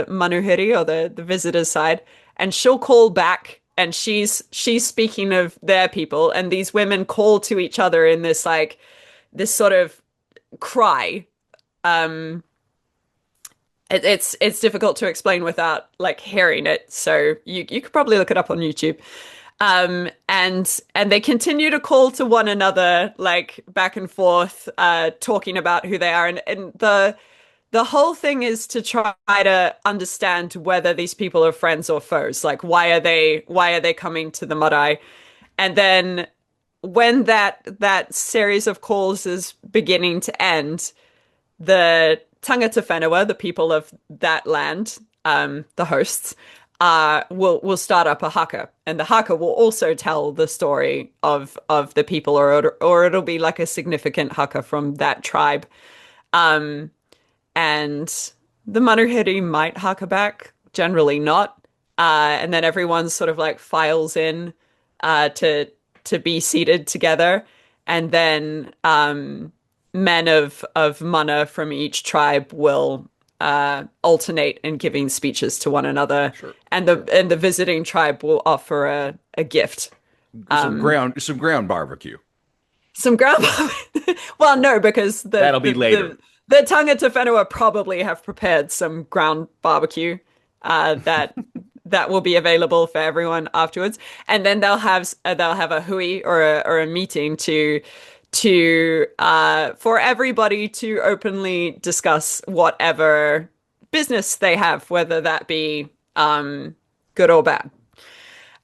manuhiri or the visitor's side, and she'll call back and she's speaking of their people, and these women call to each other in this sort of cry. Um it's difficult to explain without like hearing it. So you could probably look it up on YouTube. And they continue to call to one another, like back and forth, talking about who they are. And the whole thing is to try to understand whether these people are friends or foes. Like, why are they coming to the Maori? And then when that series of calls is beginning to end, the tangata whenua, the people of that land, the hosts, will start up a haka, and the haka will also tell the story of the people, or it'll be like a significant haka from that tribe, and the manuhiri might haka back, generally not, and then everyone sort of like files in to be seated together, and then men of mana from each tribe will alternate in giving speeches to one another, Sure, and sure. the visiting tribe will offer a gift. Some ground barbecue. Some ground. Well, no, because That'll be later. the tangata whenua probably have prepared some ground barbecue that will be available for everyone afterwards, and then they'll have a hui, or a meeting to for everybody to openly discuss whatever business they have, whether that be good or bad.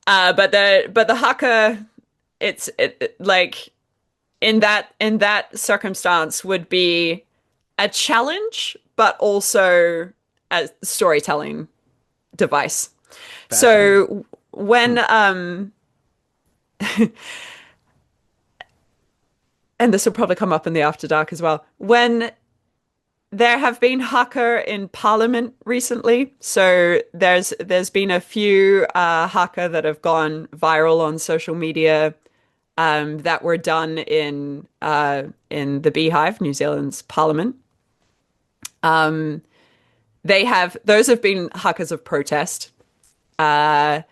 But the haka, like in that circumstance would be a challenge, but also a storytelling device. Fascinating. So when and this will probably come up in the After Dark as well, when there have been haka in Parliament recently. So there's been a few haka that have gone viral on social media, that were done in the Beehive, New Zealand's Parliament. Those have been hakas of protest. And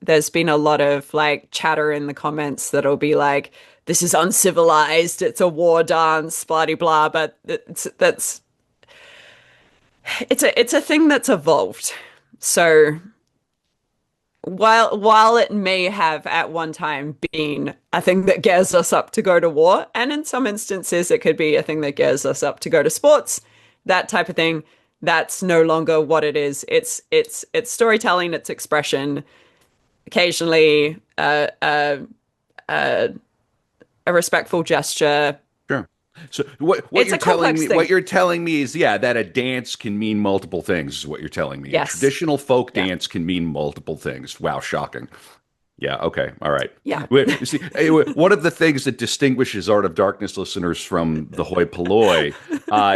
there's been a lot of like chatter in the comments that'll be like, this is uncivilized, it's a war dance, blah blah blah. But it's a thing that's evolved. So while it may have at one time been a thing that gears us up to go to war, and in some instances it could be a thing that gears us up to go to sports, that type of thing, that's no longer what it is. It's storytelling, it's expression, occasionally a respectful gesture. Sure. So what It's you're a telling complex me thing. what you're telling me is, yeah, that a dance can mean multiple things is what you're telling me. A Yes. traditional folk Yeah. dance can mean multiple things. Wow, shocking. Yeah, okay. All right. Yeah. You see, one of the things that distinguishes Art of Darkness listeners from the hoi polloi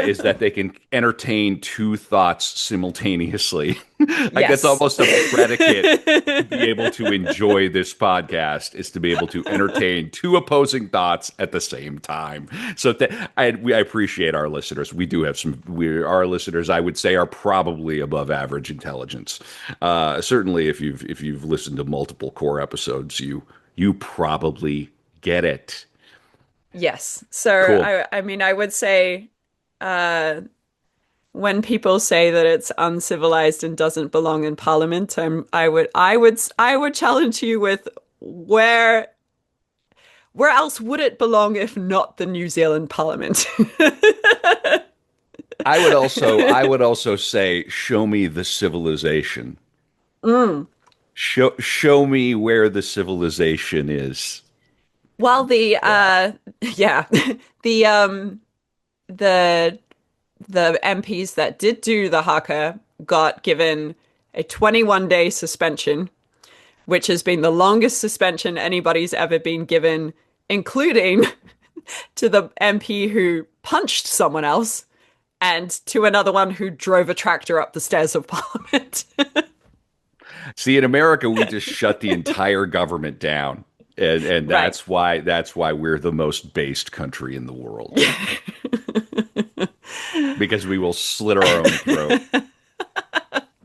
is that they can entertain two thoughts simultaneously. Like that's Yes. almost a predicate to be able to enjoy this podcast, is to be able to entertain two opposing thoughts at the same time. So I appreciate our listeners. We do have our listeners, I would say, are probably above average intelligence. Certainly, if you've listened to multiple core episodes, you probably get it. Yes. So Cool. I mean, I would say, uh, when people say that it's uncivilized and doesn't belong in Parliament, I would challenge you with, where else would it belong if not the New Zealand Parliament? I would also say, show me the civilization. Mm. Show me where the civilization is. Well, Yeah. yeah, the the the MPs that did do the haka got given a 21-day suspension, which has been the longest suspension anybody's ever been given, including to the MP who punched someone else, and to another one who drove a tractor up the stairs of Parliament. See, in America, we just shut the entire government down. And Right. that's why we're the most based country in the world, because we will slit our own throat.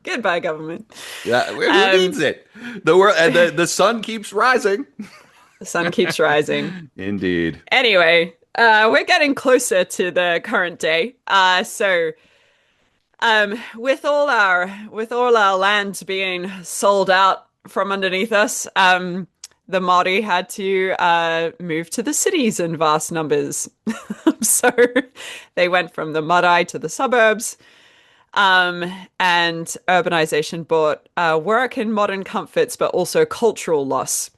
Goodbye, government. Yeah, who needs Um, it? The world and the sun keeps rising. the sun keeps rising. Indeed. Anyway, we're getting closer to the current day. So with all our land being sold out from underneath us. The Maori had to move to the cities in vast numbers. So they went from the marae to the suburbs. And urbanization brought work and modern comforts, but also cultural loss.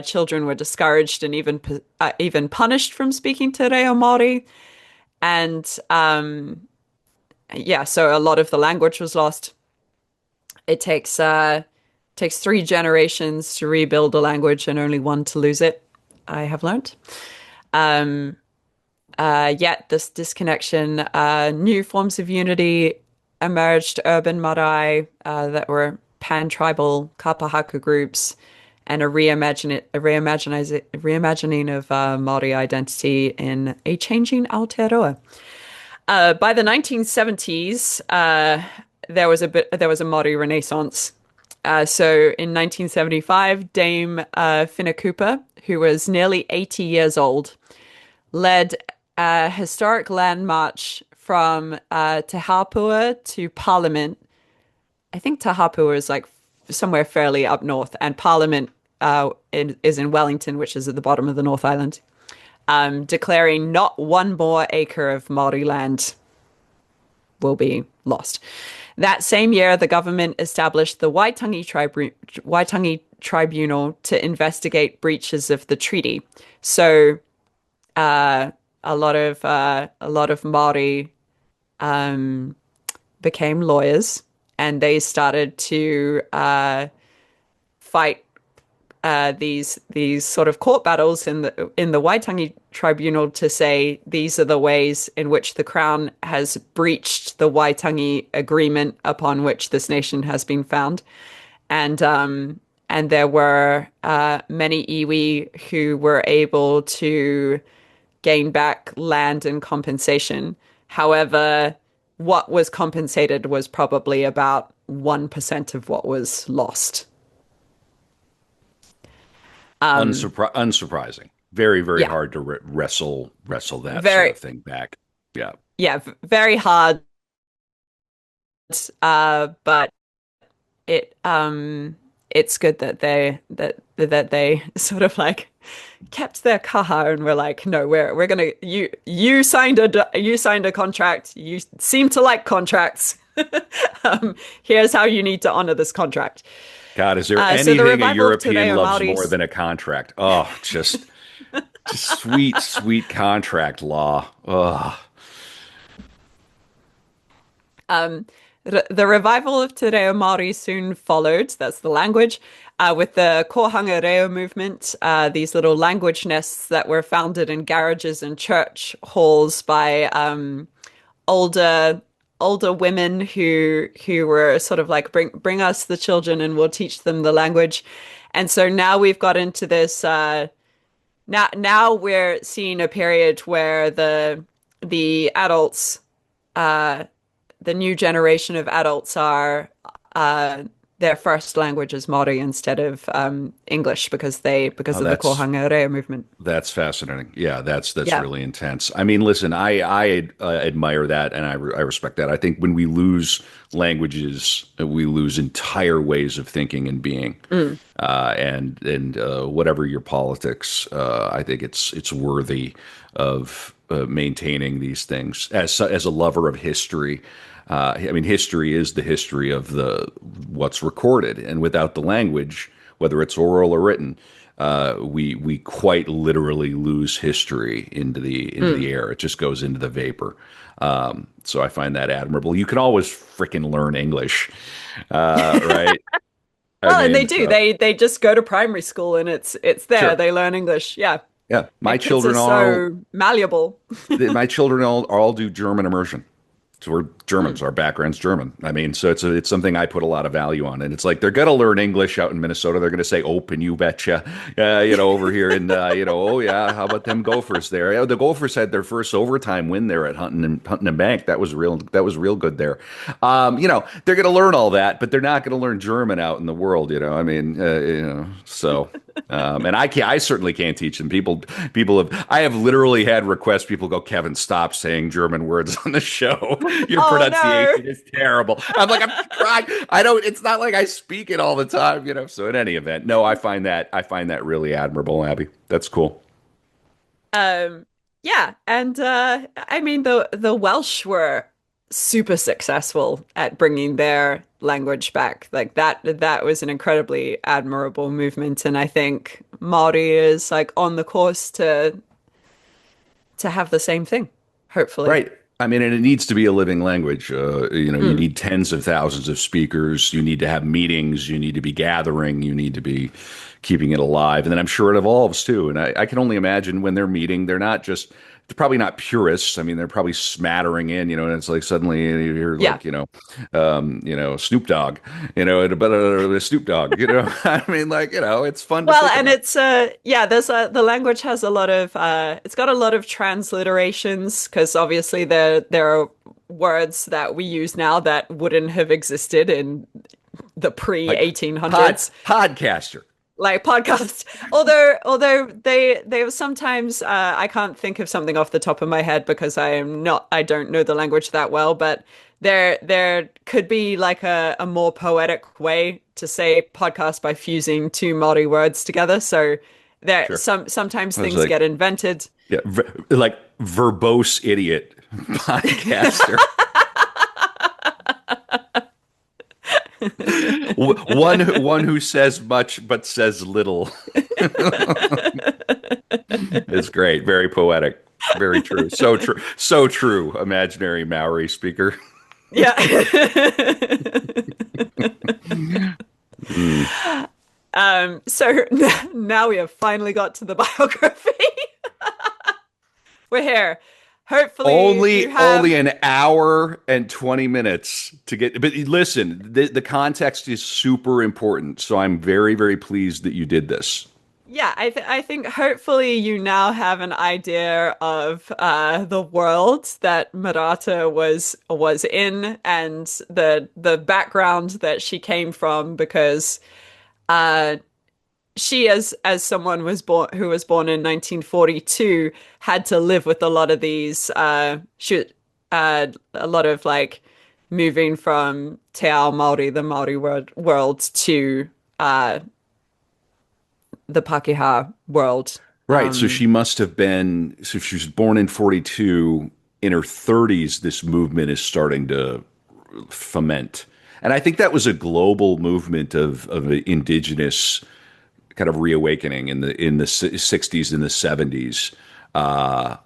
Children were discouraged and even punished from speaking Te Reo Māori. And yeah, so a lot of the language was lost. It takes 3 generations to rebuild a language and only one to lose it, I have learnt. Um, Yet this disconnection, new forms of unity emerged, urban marae that were pan-tribal kapahaku groups, and reimagining of Maori identity in a changing Aotearoa. By the 1970s, there was a Maori Renaissance. So in 1975, Dame Cooper, who was nearly 80 years old, led a historic land march from Te Hapua to Parliament. I think Te Hapua is like somewhere fairly up north, and Parliament is in Wellington, which is at the bottom of the North Island, declaring not one more acre of Maori land will be lost. That same year, the government established the Waitangi Tribunal to investigate breaches of the treaty. So a lot of Maori became lawyers, and they started to fight these sort of court battles in the Waitangi Tribunal to say these are the ways in which the Crown has breached the Waitangi Agreement upon which this nation has been found, and there were many iwi who were able to gain back land and compensation. However, what was compensated was probably about 1% of what was lost. Unsurprising. Very, very Yeah, hard to wrestle that sort very, of thing back. Yeah. yeah, very hard. But it it's good that they sort of like kept their kaha and were like, no, we're gonna you signed a contract. You seem to like contracts. Here's how you need to honor this contract. God, is there So the anything a revival of Te European Reo loves more Māoris. than a contract? Oh, just sweet, sweet contract law. Oh, The revival of Te Reo Māori soon followed, that's the language, with the Kohanga Reo movement, these little language nests that were founded in garages and church halls by older older women who were sort of like bring us the children and we'll teach them the language. And so now we've got into this now we're seeing a period where the adults the new generation of adults are their first language is Maori instead of English because oh, of the Kohanga Reo movement. that's fascinating. Yeah, that's Yeah. really intense. I mean, listen, I admire that and I respect that. I think when we lose languages, we lose entire ways of thinking and being. Mm. And whatever your politics, I think it's worthy of maintaining these things. As a lover of history, I mean, history is the history of the what's recorded, and without the language, whether it's oral or written, we quite literally lose history into the air. It just goes into the vapor. So I find that admirable. You can always freaking learn English, right? I Well, and they mean, do. They just go to primary school and it's there. sure, They learn English. Yeah. yeah. And My kids are children all so malleable. my children all do German immersion. So we're Germans. Our background's German. I mean, so it's something I put a lot of value on. And it's like they're going to learn English out in Minnesota. They're going to say "open," you betcha. Over here in oh yeah, how about them Gophers there? Yeah, the Gophers had their first overtime win there at Hunting and Bank. That was real. That was real good there. They're going to learn all that, but they're not going to learn German out in the world. I mean, so. And I certainly can't teach them. I have literally had requests. People go, Kevin, stop saying German words on the show. Your Oh no. pronunciation is terrible. I'm like, I'm trying. I don't. It's not like I speak it all the time, you know. So in any event, no, I find that really admirable, Abby. That's cool. Um, yeah, and I mean the Welsh were super successful at bringing their language back. Like that was an incredibly admirable movement, and I think Maori is like on the course to have the same thing, hopefully. Right. I mean, and it needs to be a living language. You know, you Mm, need tens of thousands of speakers. You need to have meetings. You need to be gathering. You need to be keeping it alive. And then I'm sure it evolves too. And I can only imagine when they're meeting, they're probably not purists. I mean, they're probably smattering in, you know, and it's like suddenly you hear yeah. like, Snoop Dogg, but Snoop Dogg, you know, I mean, like, you know, it's fun to Well, think and about. it's yeah, there's the language has a lot of it's got a lot of transliterations because obviously there are words that we use now that wouldn't have existed in the pre Like pod 1800s, podcaster. like podcast. Although they sometimes I can't think of something off the top of my head because I don't know the language that well, but there could be like a more poetic way to say podcast by fusing two Maori words together. So there Sure. sometimes I was things like, get invented. yeah, like verbose idiot podcaster. One who says much but says little. It's great. Very poetic. Very true. So true. So true. Imaginary Maori speaker. Yeah. Mm. So now we have finally got to the biography. We're here. Hopefully you Only have. an hour and 20 minutes to get, but listen, the context is super important. So I'm very, very pleased that you did this. Yeah, I think hopefully you now have an idea of the world that Murata was in and the background that she came from because uh she as someone was born who was born in 1942 had to live with a lot of these a lot of like moving from Te Ao Maori, the Maori world to uh the Pakeha world. Right. So she must have been, so if she was born in 42, in her 30s, this movement is starting to foment. And I think that was a global movement of indigenous kind of reawakening in the 60s and the 70s. Uh,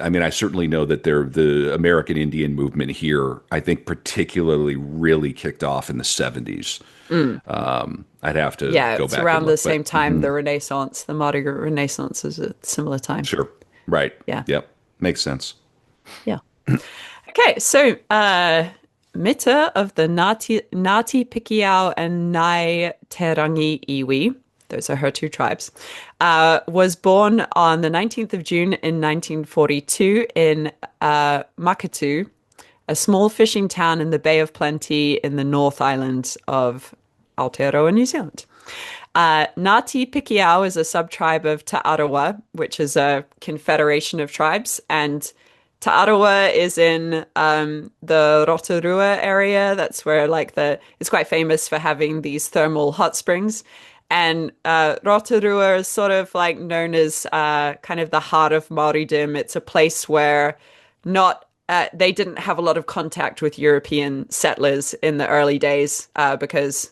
I mean, I certainly know that the American Indian movement here, I think particularly really kicked off in the 70s. Mm. I'd have to Yeah, go it's back and around the look, but same time the Renaissance, the Maori Renaissance is a similar time. sure. Right. Yeah. Yep. Makes sense. Yeah. Okay, so Mita of the Ngāti Pikiau and Ngai Te Rangi Iwi, those are her two tribes, was born on the 19th of June in 1942 in Makatu, a small fishing town in the Bay of Plenty in the North Island of Aotearoa, New Zealand. Ngāti Pikiau is a sub-tribe of Te Arawa, which is a confederation of tribes, and Te Arawa is in the Rotorua area. That's where it's quite famous for having these thermal hot springs. And Rotorua is sort of like known as kind of the heart of Māoridom. It's a place where not they didn't have a lot of contact with European settlers in the early days because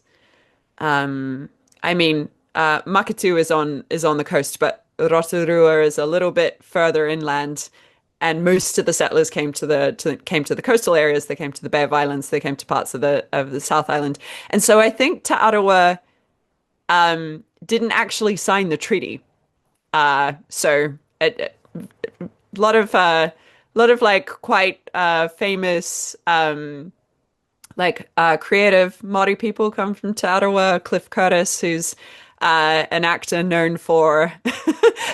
I mean Makatu is on the coast, but Rotorua is a little bit further inland, and most of the settlers came to the coastal areas. They came to the Bay of Islands. They came to parts of the South Island, and so I think Te Arawa didn't actually sign the treaty. So a lot of like quite famous creative Māori people come from Te Arawa. Cliff Curtis, who's an actor known for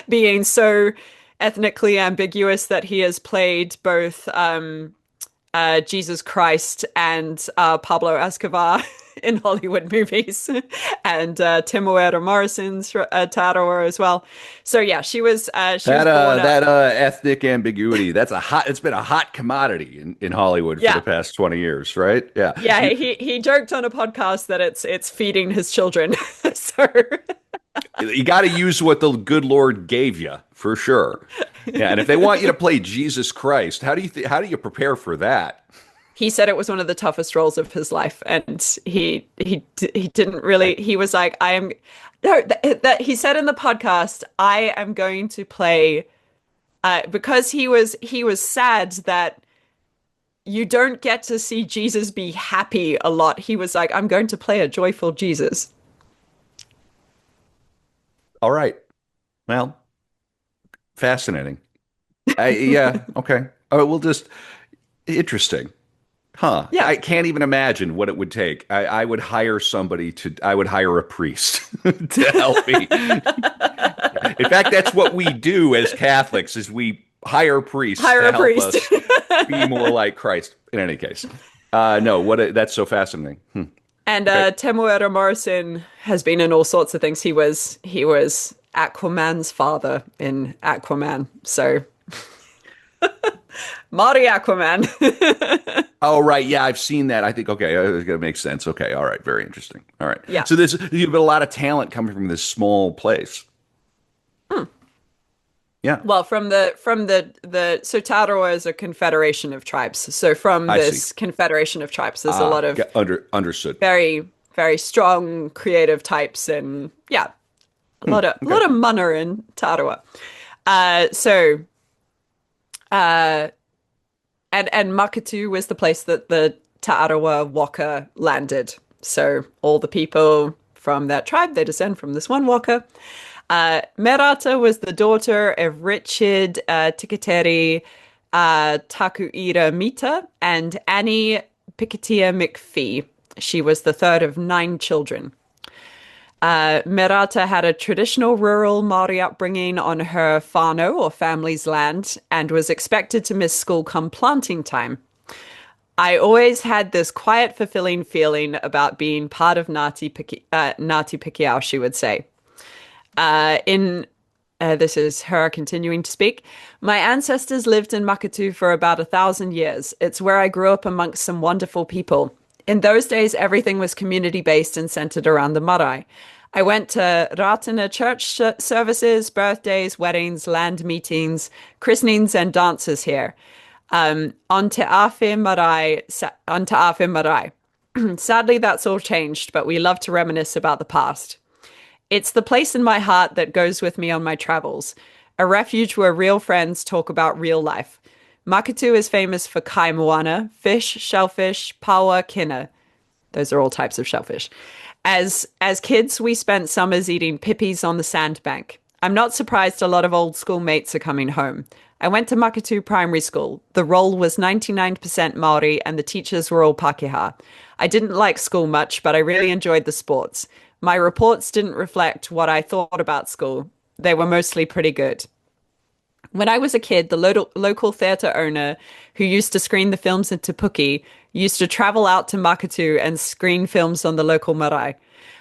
being so ethnically ambiguous that he has played both Jesus Christ and Pablo Escobar in Hollywood movies, and Temuera Morrison's Tarawa as well. So yeah, she was born up. That ethnic ambiguity, it's been a hot commodity in Hollywood for the Yeah, past 20 years, right? Yeah. yeah. He joked on a podcast that it's feeding his children. So You got to use what the good Lord gave you for sure. Yeah, and if they want you to play Jesus Christ, how do you prepare for that? he said it was one of the toughest roles of his life, and he didn't really. He was like, "I am." No, that he said in the podcast, "I am going to play," because he was sad that you don't get to see Jesus be happy a lot. He was like, "I'm going to play a joyful Jesus." All right. Well, fascinating. Yeah, okay. Oh, we'll just interesting. Huh. Yeah. I can't even imagine what it would take. I would hire a priest to help me. In fact, that's what we do as Catholics is we hire priests Hire to a help priest. us be more like Christ. In any case, no, that's so fascinating. And Okay. Temuera Morrison has been in all sorts of things. He was Aquaman's father in Aquaman. So Maori Aquaman. Oh, right. Yeah, I've seen that. I think, okay, it's going to make sense. Okay. All right. Very interesting. All right. Yeah. So you've got a lot of talent coming from this small place. Yeah, Well, from the so Tarawa is a confederation of tribes. So from I see. this confederation of tribes, there's a lot of Understood. very strong creative types, and yeah, a Okay. lot of manner in Tarawa. So and Makatu was the place that the Tarawa Waka landed. So all the people from that tribe, they descend from this one Waka. Merata was the daughter of Richard Tikateri Takuira Mita and Annie Pikatia McPhee. She was the third of 9 children. Merata had a traditional rural Maori upbringing on her whānau or family's land and was expected to miss school come planting time. I always had this quiet, fulfilling feeling about being part of Ngāti Pikiao, she would say. In This is her continuing to speak. My ancestors lived in Makatu for about 1,000 years. It's where I grew up amongst some wonderful people. In those days, everything was community-based and centered around the marae. I went to Ratana church services, birthdays, weddings, land meetings, christenings, and dances here. On Te Awhi Marae, on Te Awhi Marae. Sadly, that's all changed, but we love to reminisce about the past. It's the place in my heart that goes with me on my travels, a refuge where real friends talk about real life. Makatu is famous for kai moana, fish, shellfish, paua, kina. Those are all types of shellfish. As kids, we spent summers eating pippies on the sandbank. I'm not surprised a lot of old school mates are coming home. I went to Makatu Primary School. The roll was 99% Maori and the teachers were all Pākehā. I didn't like school much, but I really enjoyed the sports. My reports didn't reflect what I thought about school. They were mostly pretty good. When I was a kid, the local theatre owner who used to screen the films in Te Puke used to travel out to Makatu and screen films on the local marae.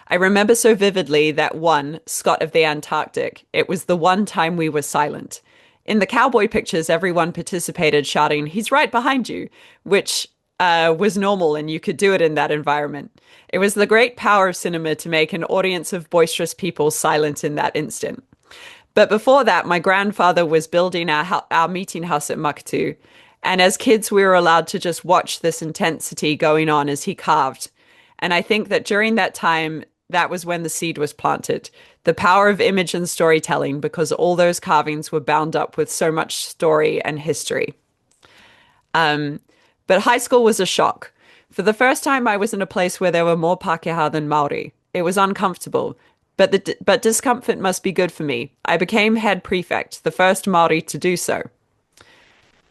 I remember so vividly that one, Scott of the Antarctic, it was the one time we were silent. In the cowboy pictures, everyone participated shouting, "He's right behind you," which was normal and you could do it in that environment. It was the great power of cinema to make an audience of boisterous people silent in that instant. But before that, my grandfather was building our meeting house at Makatu. And as kids, we were allowed to just watch this intensity going on as he carved. And I think that during that time, that was when the seed was planted. The power of image and storytelling, because all those carvings were bound up with so much story and history. But high school was a shock. For the first time, I was in a place where there were more Pākehā than Maori. It was uncomfortable, but discomfort must be good for me. I became head prefect, the first Maori to do so.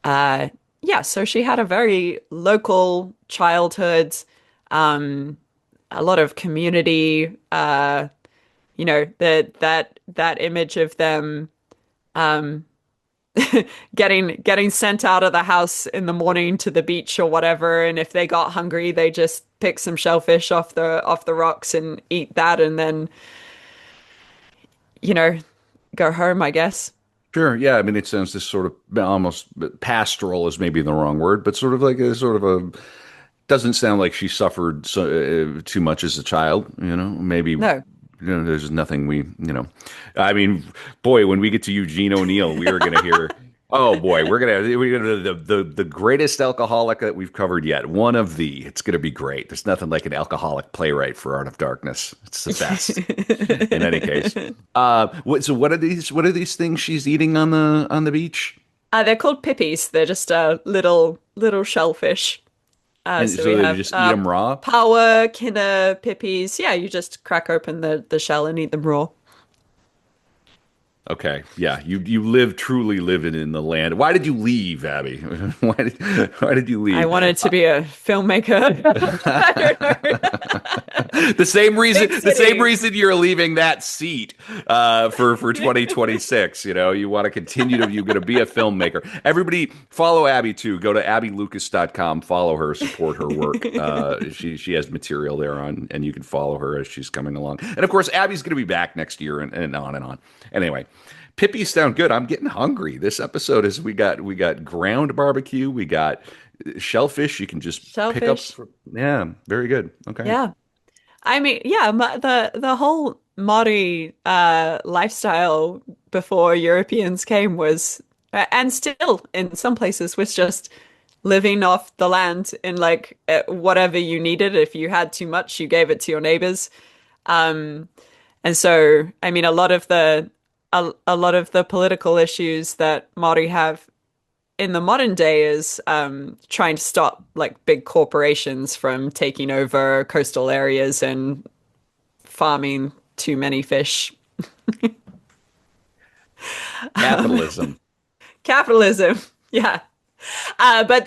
Yeah, so she had a very local childhood, a lot of community, that image of them, getting sent out of the house in the morning to the beach or whatever, and if they got hungry, they just pick some shellfish off the rocks and eat that, and then you know go home, I guess. Sure. Yeah. I mean, it sounds this sort of almost pastoral is maybe the wrong word, but sort of like a sort of a doesn't sound like she suffered too much as a child. Maybe No. there's nothing I mean, boy, when we get to Eugene O'Neill, we are going to hear. Oh boy, we're gonna the greatest alcoholic that we've covered yet. One of the. It's gonna be great. There's nothing like an alcoholic playwright for Art of Darkness. It's the best. In any case, so what are these things she's eating on the beach? They're called pippies. They're just little shellfish. And So we so they have just eat them raw. power, kinner, pippies. Yeah, you just crack open the shell and eat them raw. Okay, yeah, you truly living in the land. Why did you leave, Abby? Why did you I leave? wanted to be a filmmaker. I don't know. The same reason, Big the same city. reason you're leaving that seat for 2026. You want to continue to you're going to be a filmmaker. Everybody follow Abby too. Go to abbielucas.com. Follow her, support her work. She has material there on, and you can follow her as she's coming along. And of course, Abby's going to be back next year, and on and on. Anyway, Pippies sound good. I'm getting hungry. This episode is we got ground barbecue, we got shellfish. You can just pick up. Shellfish. Yeah, very good. Okay. Yeah. I mean, yeah, the whole Maori lifestyle before Europeans came was, and still in some places was just living off the land in like whatever you needed. If you had too much, you gave it to your neighbors. Um, and so, I mean, a lot of the political issues that Maori have in the modern day is trying to stop like big corporations from taking over coastal areas and farming too many fish. Capitalism. Capitalism, yeah. But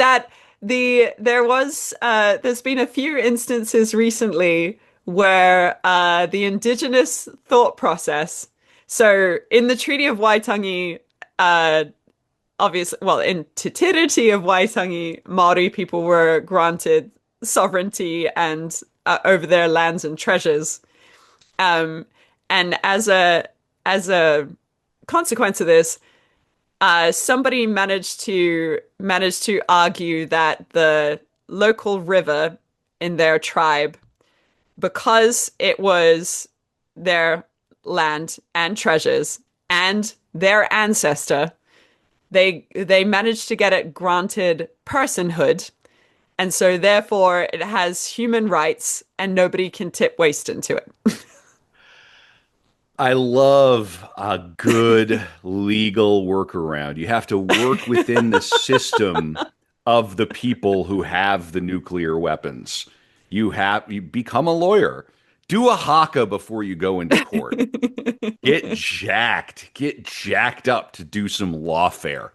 there's been a few instances recently where the indigenous thought process. So in the Treaty of Waitangi, uh, obviously, well, in Te Tiriti of Waitangi, Maori people were granted sovereignty and over their lands and treasures. Um, and as a consequence of this, somebody managed to argue that the local river in their tribe, because it was their land and treasures and their ancestor, they managed to get it granted personhood, and so therefore it has human rights and nobody can tip waste into it. I love a good legal workaround. You have to work within the system of the people who have the nuclear weapons. You become a lawyer. Do a haka before you go into court. Get jacked up to do some lawfare.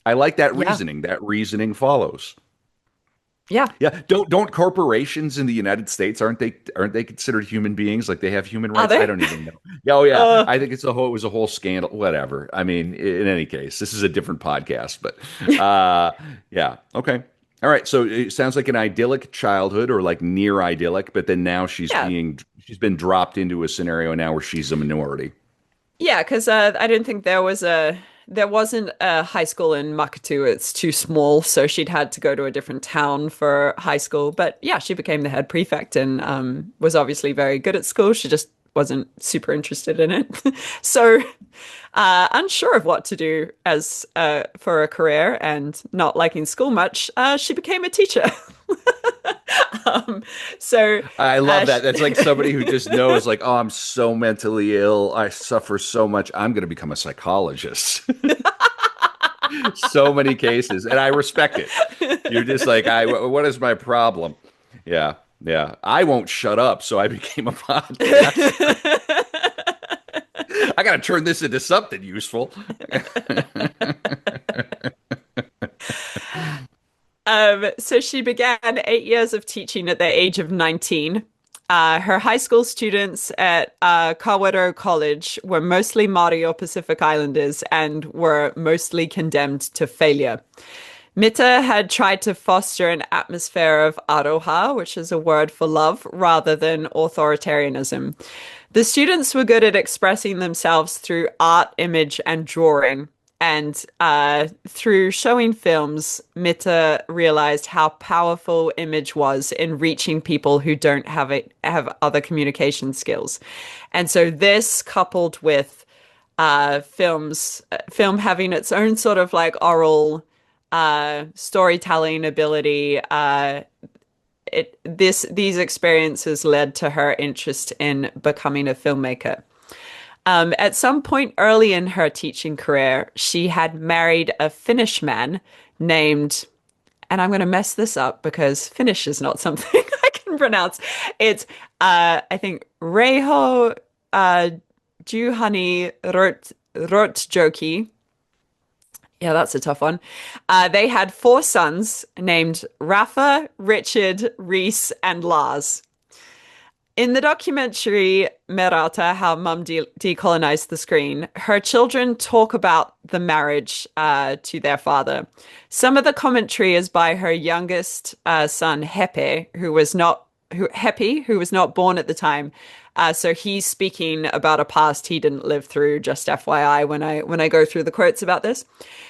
I like that Yeah. reasoning. That reasoning follows. Yeah. Yeah, don't corporations in the United States aren't they considered human beings? Like they have human Are rights? I they? don't even know. Yeah, oh yeah, Uh, I think it was a whole scandal. Whatever. I mean, in any case, this is a different podcast, but yeah, okay, all right. So it sounds like an idyllic childhood, or like near idyllic, but then now yeah. she's been dropped into a scenario now where she's a minority. Yeah, because I didn't think there wasn't a high school in Makatu. It's too small, so she'd had to go to a different town for high school. But yeah, she became the head prefect and was obviously very good at school. She just wasn't super interested in it. So unsure of what to do as for a career and not liking school much, she became a teacher. Um, so I love that. sh That's like somebody who just knows, like, oh, I'm so mentally ill. I suffer so much. I'm going to become a psychologist. So many cases, and I respect it. You're just like, what is my problem? Yeah, yeah. I won't shut up, so I became a podcast. I got to turn this into something useful. So she began 8 years of teaching at the age of 19. Her high school students at Kawerau College were mostly Maori or Pacific Islanders and were mostly condemned to failure. Mita had tried to foster an atmosphere of aroha, which is a word for love, rather than authoritarianism. The students were good at expressing themselves through art, image, and drawing. And through showing films, Mita realized how powerful image was in reaching people who don't have other communication skills. And so this coupled with film having its own sort of like oral storytelling ability, these experiences led to her interest in becoming a filmmaker. At some point early in her teaching career, she had married a Finnish man named, and I'm going to mess this up because Finnish is not something I can pronounce. It's, I think, Reiho Juhani Rotjoki. Yeah, that's a tough one. They had four sons named Rafa, Richard, Reese, and Lars. In the documentary Merata, How Mum Decolonized the Screen, her children talk about the marriage to their father. Some of the commentary is by her youngest son, Hepe, who was not born at the time. So he's speaking about a past he didn't live through, just FYI, when I go through the quotes about this.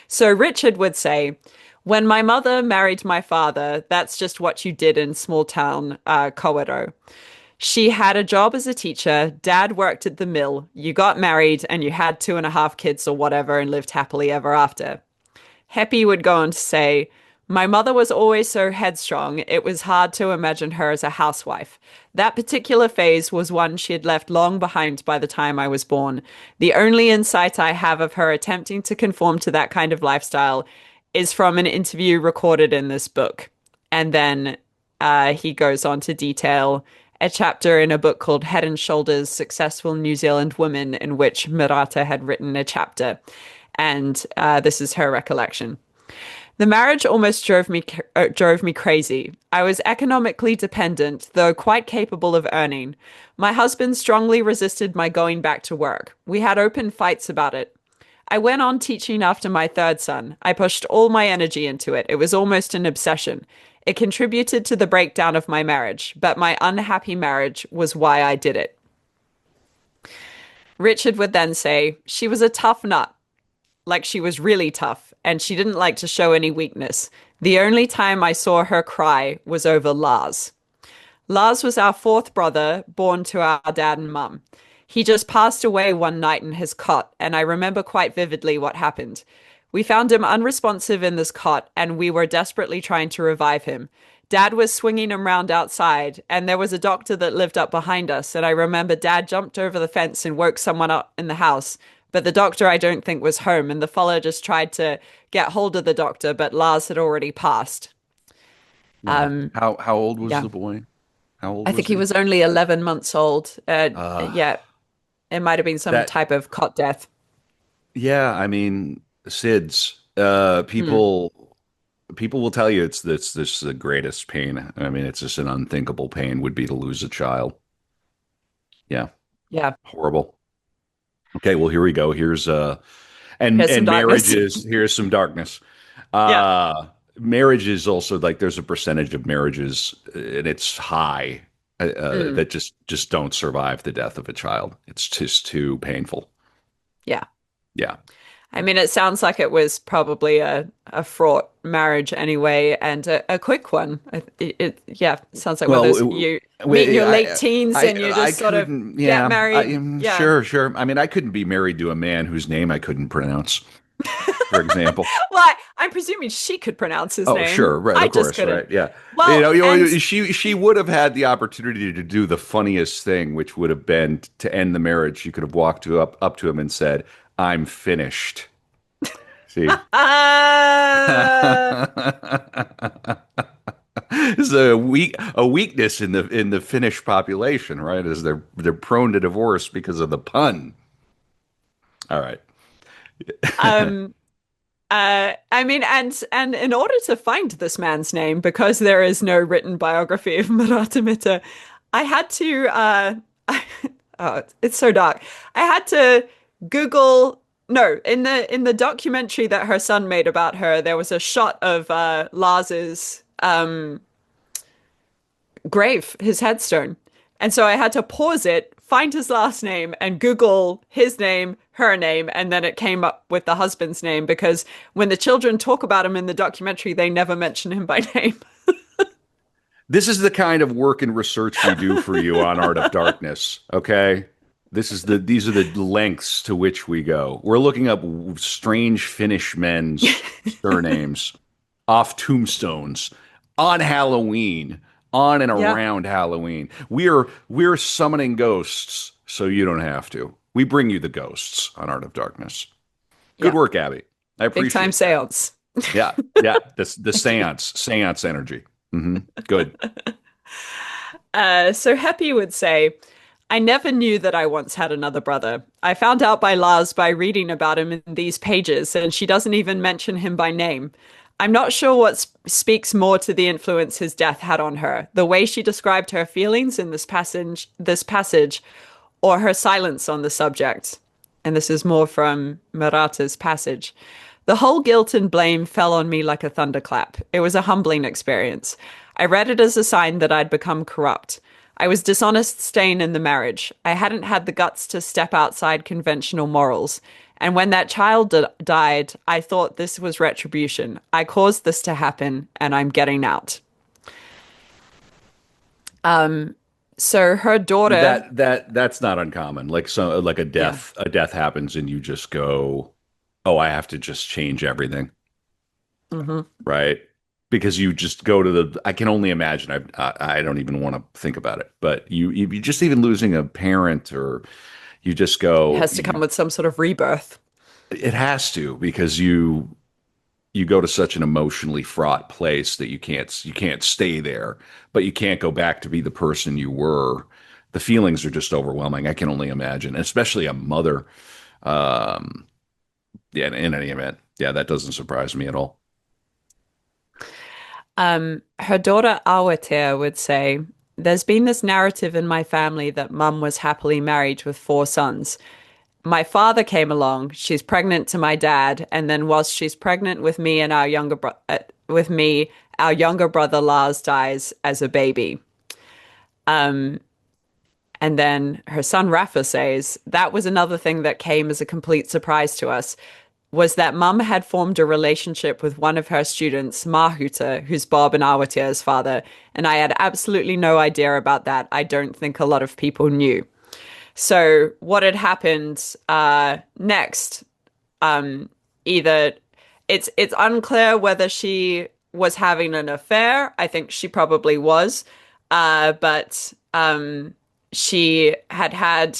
So Richard would say, when my mother married my father, that's just what you did in small town Kawerau. She had a job as a teacher. Dad worked at the mill. You got married and you had 2.5 kids or whatever and lived happily ever after. Heppy would go on to say, my mother was always so headstrong, it was hard to imagine her as a housewife. That particular phase was one she had left long behind by the time I was born. The only insight I have of her attempting to conform to that kind of lifestyle is from an interview recorded in this book. And then he goes on to detail a chapter in a book called Head and Shoulders Successful New Zealand Women, in which Merata had written a chapter. And this is her recollection. The marriage almost drove me crazy. I was economically dependent, though quite capable of earning. My husband strongly resisted my going back to work. We had open fights about it. I went on teaching after my third son. I pushed all my energy into it. It was almost an obsession. It contributed to the breakdown of my marriage, but my unhappy marriage was why I did it. Richard would then say, she was a tough nut. Like she was really tough, and she didn't like to show any weakness. The only time I saw her cry was over Lars. Lars was our fourth brother, born to our dad and mum. He just passed away one night in his cot, and I remember quite vividly what happened. We found him unresponsive in this cot, and we were desperately trying to revive him. Dad was swinging him round outside, and there was a doctor that lived up behind us, and I remember Dad jumped over the fence and woke someone up in the house. But the doctor, I don't think, was home, and the fella just tried to get hold of the doctor, but Lars had already passed. Wow. How old was Yeah, the boy? How old I was think he he? was only 11 months old. Uh, Yeah, it might have been some that type of cot death. yeah, I mean, SIDS. Hmm. People will tell you it's this the greatest pain. I mean, it's just an unthinkable pain would be to lose a child. Yeah, Yeah, horrible. Okay, well here we go. Here's and here's some darkness. marriages, here's some darkness. Yeah. Marriage is also like there's a percentage of marriages and it's high Mm. that just don't survive the death of a child. It's just too painful. Yeah. Yeah. I mean, it sounds like it was probably a fraught marriage anyway, and a quick one. Yeah, it sounds like one of Well, those you meet in your late teens and you I just sort of couldn't. get Yeah, married. Yeah. sure, sure. I mean, I couldn't be married to a man whose name I couldn't pronounce, for example. Well, I'm presuming she could pronounce his Oh, name. sure, right, I of just course, couldn't. right, yeah. Well, and She would have had the opportunity to do the funniest thing, which would have been to end the marriage. She could have walked up to him and said, "I'm finished." See. uh, This is a weakness in the Finnish population, right? Is they're prone to divorce because of the pun. All right. um, I mean, and in order to find this man's name, because there is no written biography of Merata Mita, I had to oh, it's so dark. I had to Google no, in the documentary that her son made about her, there was a shot of Lars's grave, his headstone. And so I had to pause it, find his last name, and Google his name, her name, and then it came up with the husband's name because when the children talk about him in the documentary, they never mention him by name. This is the kind of work and research we do for you on Art of Darkness, okay? These are the lengths to which we go. We're looking up strange Finnish men's surnames off tombstones on Halloween, on and Yeah, around Halloween. We're summoning ghosts so you don't have to. We bring you the ghosts on Art of Darkness. Good yeah. work, Abbie. I Big time appreciate that. seance. Yeah, yeah. The seance energy. Good. So Happy would say, I never knew that I once had another brother. I found out by Lars by reading about him in these pages, and she doesn't even mention him by name. I'm not sure what speaks more to the influence his death had on her, the way she described her feelings in this passage, or her silence on the subject. And this is more from Merata's passage. The whole guilt and blame fell on me like a thunderclap. It was a humbling experience. I read it as a sign that I'd become corrupt. I was dishonest staying in the marriage. I hadn't had the guts to step outside conventional morals. And when that child died, I thought this was retribution. I caused this to happen, and I'm getting out. So her daughter, That's not uncommon. Like yeah, a death happens and you just go, "Oh, I have to just change everything." hmm Right? Because you just go to the I can only imagine. I don't even want to think about it. But you just even losing a parent or you just it go has to come with some sort of rebirth. it has to because you go to such an emotionally fraught place that you can't stay there, but you can't go back to be the person you were. The feelings are just overwhelming. I can only imagine, especially a mother. Um, yeah, in any event, yeah, that doesn't surprise me at all. Her daughter Awatea would say, there's been this narrative in my family that mum was happily married with four sons. My father came along, she's pregnant to my dad, and then whilst she's pregnant with me and our younger brother Lars dies as a baby. And then her son Rafa says, that was another thing that came as a complete surprise to us, was that mum had formed a relationship with one of her students, Mahuta, who's Bob and Awatea's father, and I had absolutely no idea about that. I don't think a lot of people knew. So what had happened next? Either it's unclear whether she was having an affair. I think she probably was, but she had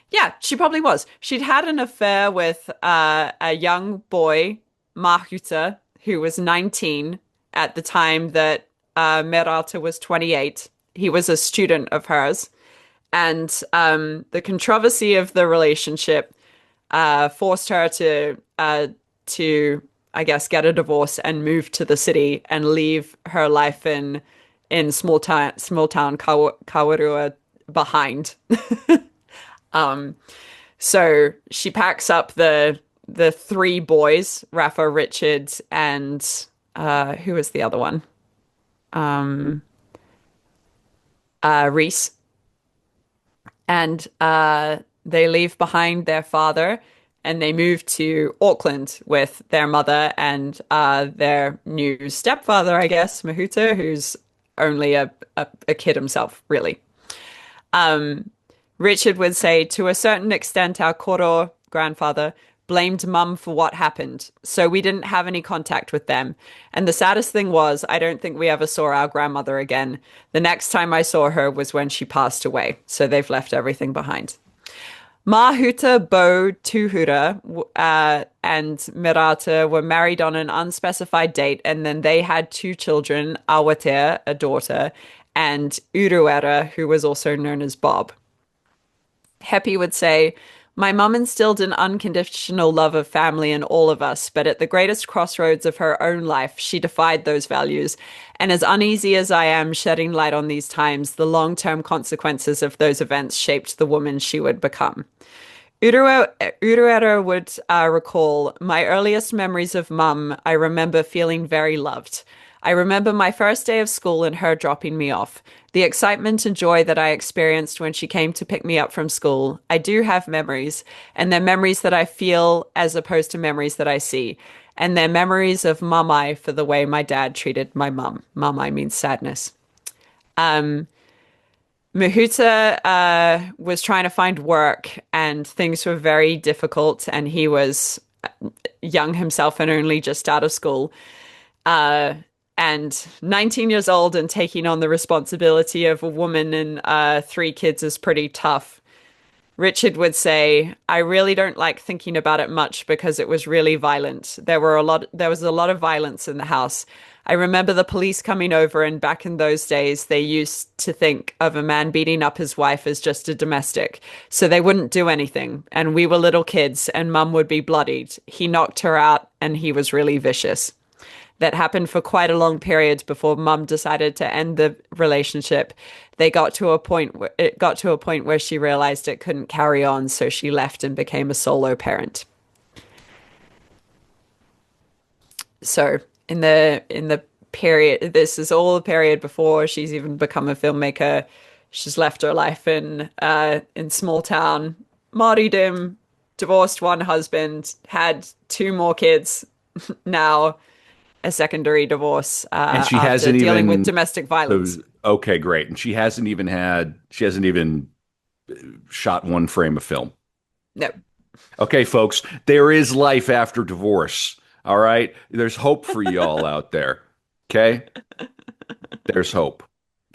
yeah, she probably was. She'd had an affair with a young boy, Mahuta, who was 19 at the time that Merata was 28. He was a student of hers. And the controversy of the relationship forced her to, I guess, get a divorce and move to the city and leave her life in small town Kawerua behind. So she packs up the three boys, Rafa, Richard, and who was the other one? Reese. And they leave behind their father and they move to Auckland with their mother and their new stepfather, I guess, Mahuta, who's only a kid himself, really. Richard would say, to a certain extent, our koro grandfather blamed mum for what happened, so we didn't have any contact with them. And the saddest thing was, I don't think we ever saw our grandmother again. The next time I saw her was when she passed away, so they've left everything behind. Mahuta, Bo, Tuhura, and Merata were married on an unspecified date, and then they had two children, Awatea, a daughter, and Uruera, who was also known as Bob. Heppy would say, My mum instilled an unconditional love of family in all of us, but at the greatest crossroads of her own life, she defied those values. And as uneasy as I am shedding light on these times, the long-term consequences of those events shaped the woman she would become. Uruera would recall, my earliest memories of mum, I remember feeling very loved. I remember my first day of school and her dropping me off. The excitement and joy that I experienced when she came to pick me up from school. I do have memories, and they're memories that I feel as opposed to memories that I see. And they're memories of mumai for the way my dad treated my mum. Mumai means sadness. Mahuta was trying to find work, and things were very difficult, and he was young himself and only just out of school. Uh, and 19 years old and taking on the responsibility of a woman and three kids is pretty tough. Richard would say, I really don't like thinking about it much because it was really violent. There was a lot of violence in the house. I remember the police coming over, and back in those days, they used to think of a man beating up his wife as just a domestic. So they wouldn't do anything. And we were little kids, and mum would be bloodied. He knocked her out, and he was really vicious. That happened for quite a long period before mum decided to end the relationship. It got to a point where she realized it couldn't carry on, so she left and became a solo parent. So in the period, this is all the period before she's even become a filmmaker. She's left her life in small town Maori, divorced one husband, had two more kids. Now a secondary divorce And she after hasn't dealing with even domestic violence. okay, great. And she hasn't even shot one frame of film. No. Okay, folks, there is life after divorce. All right. There's hope for y'all out there. Okay? There's hope.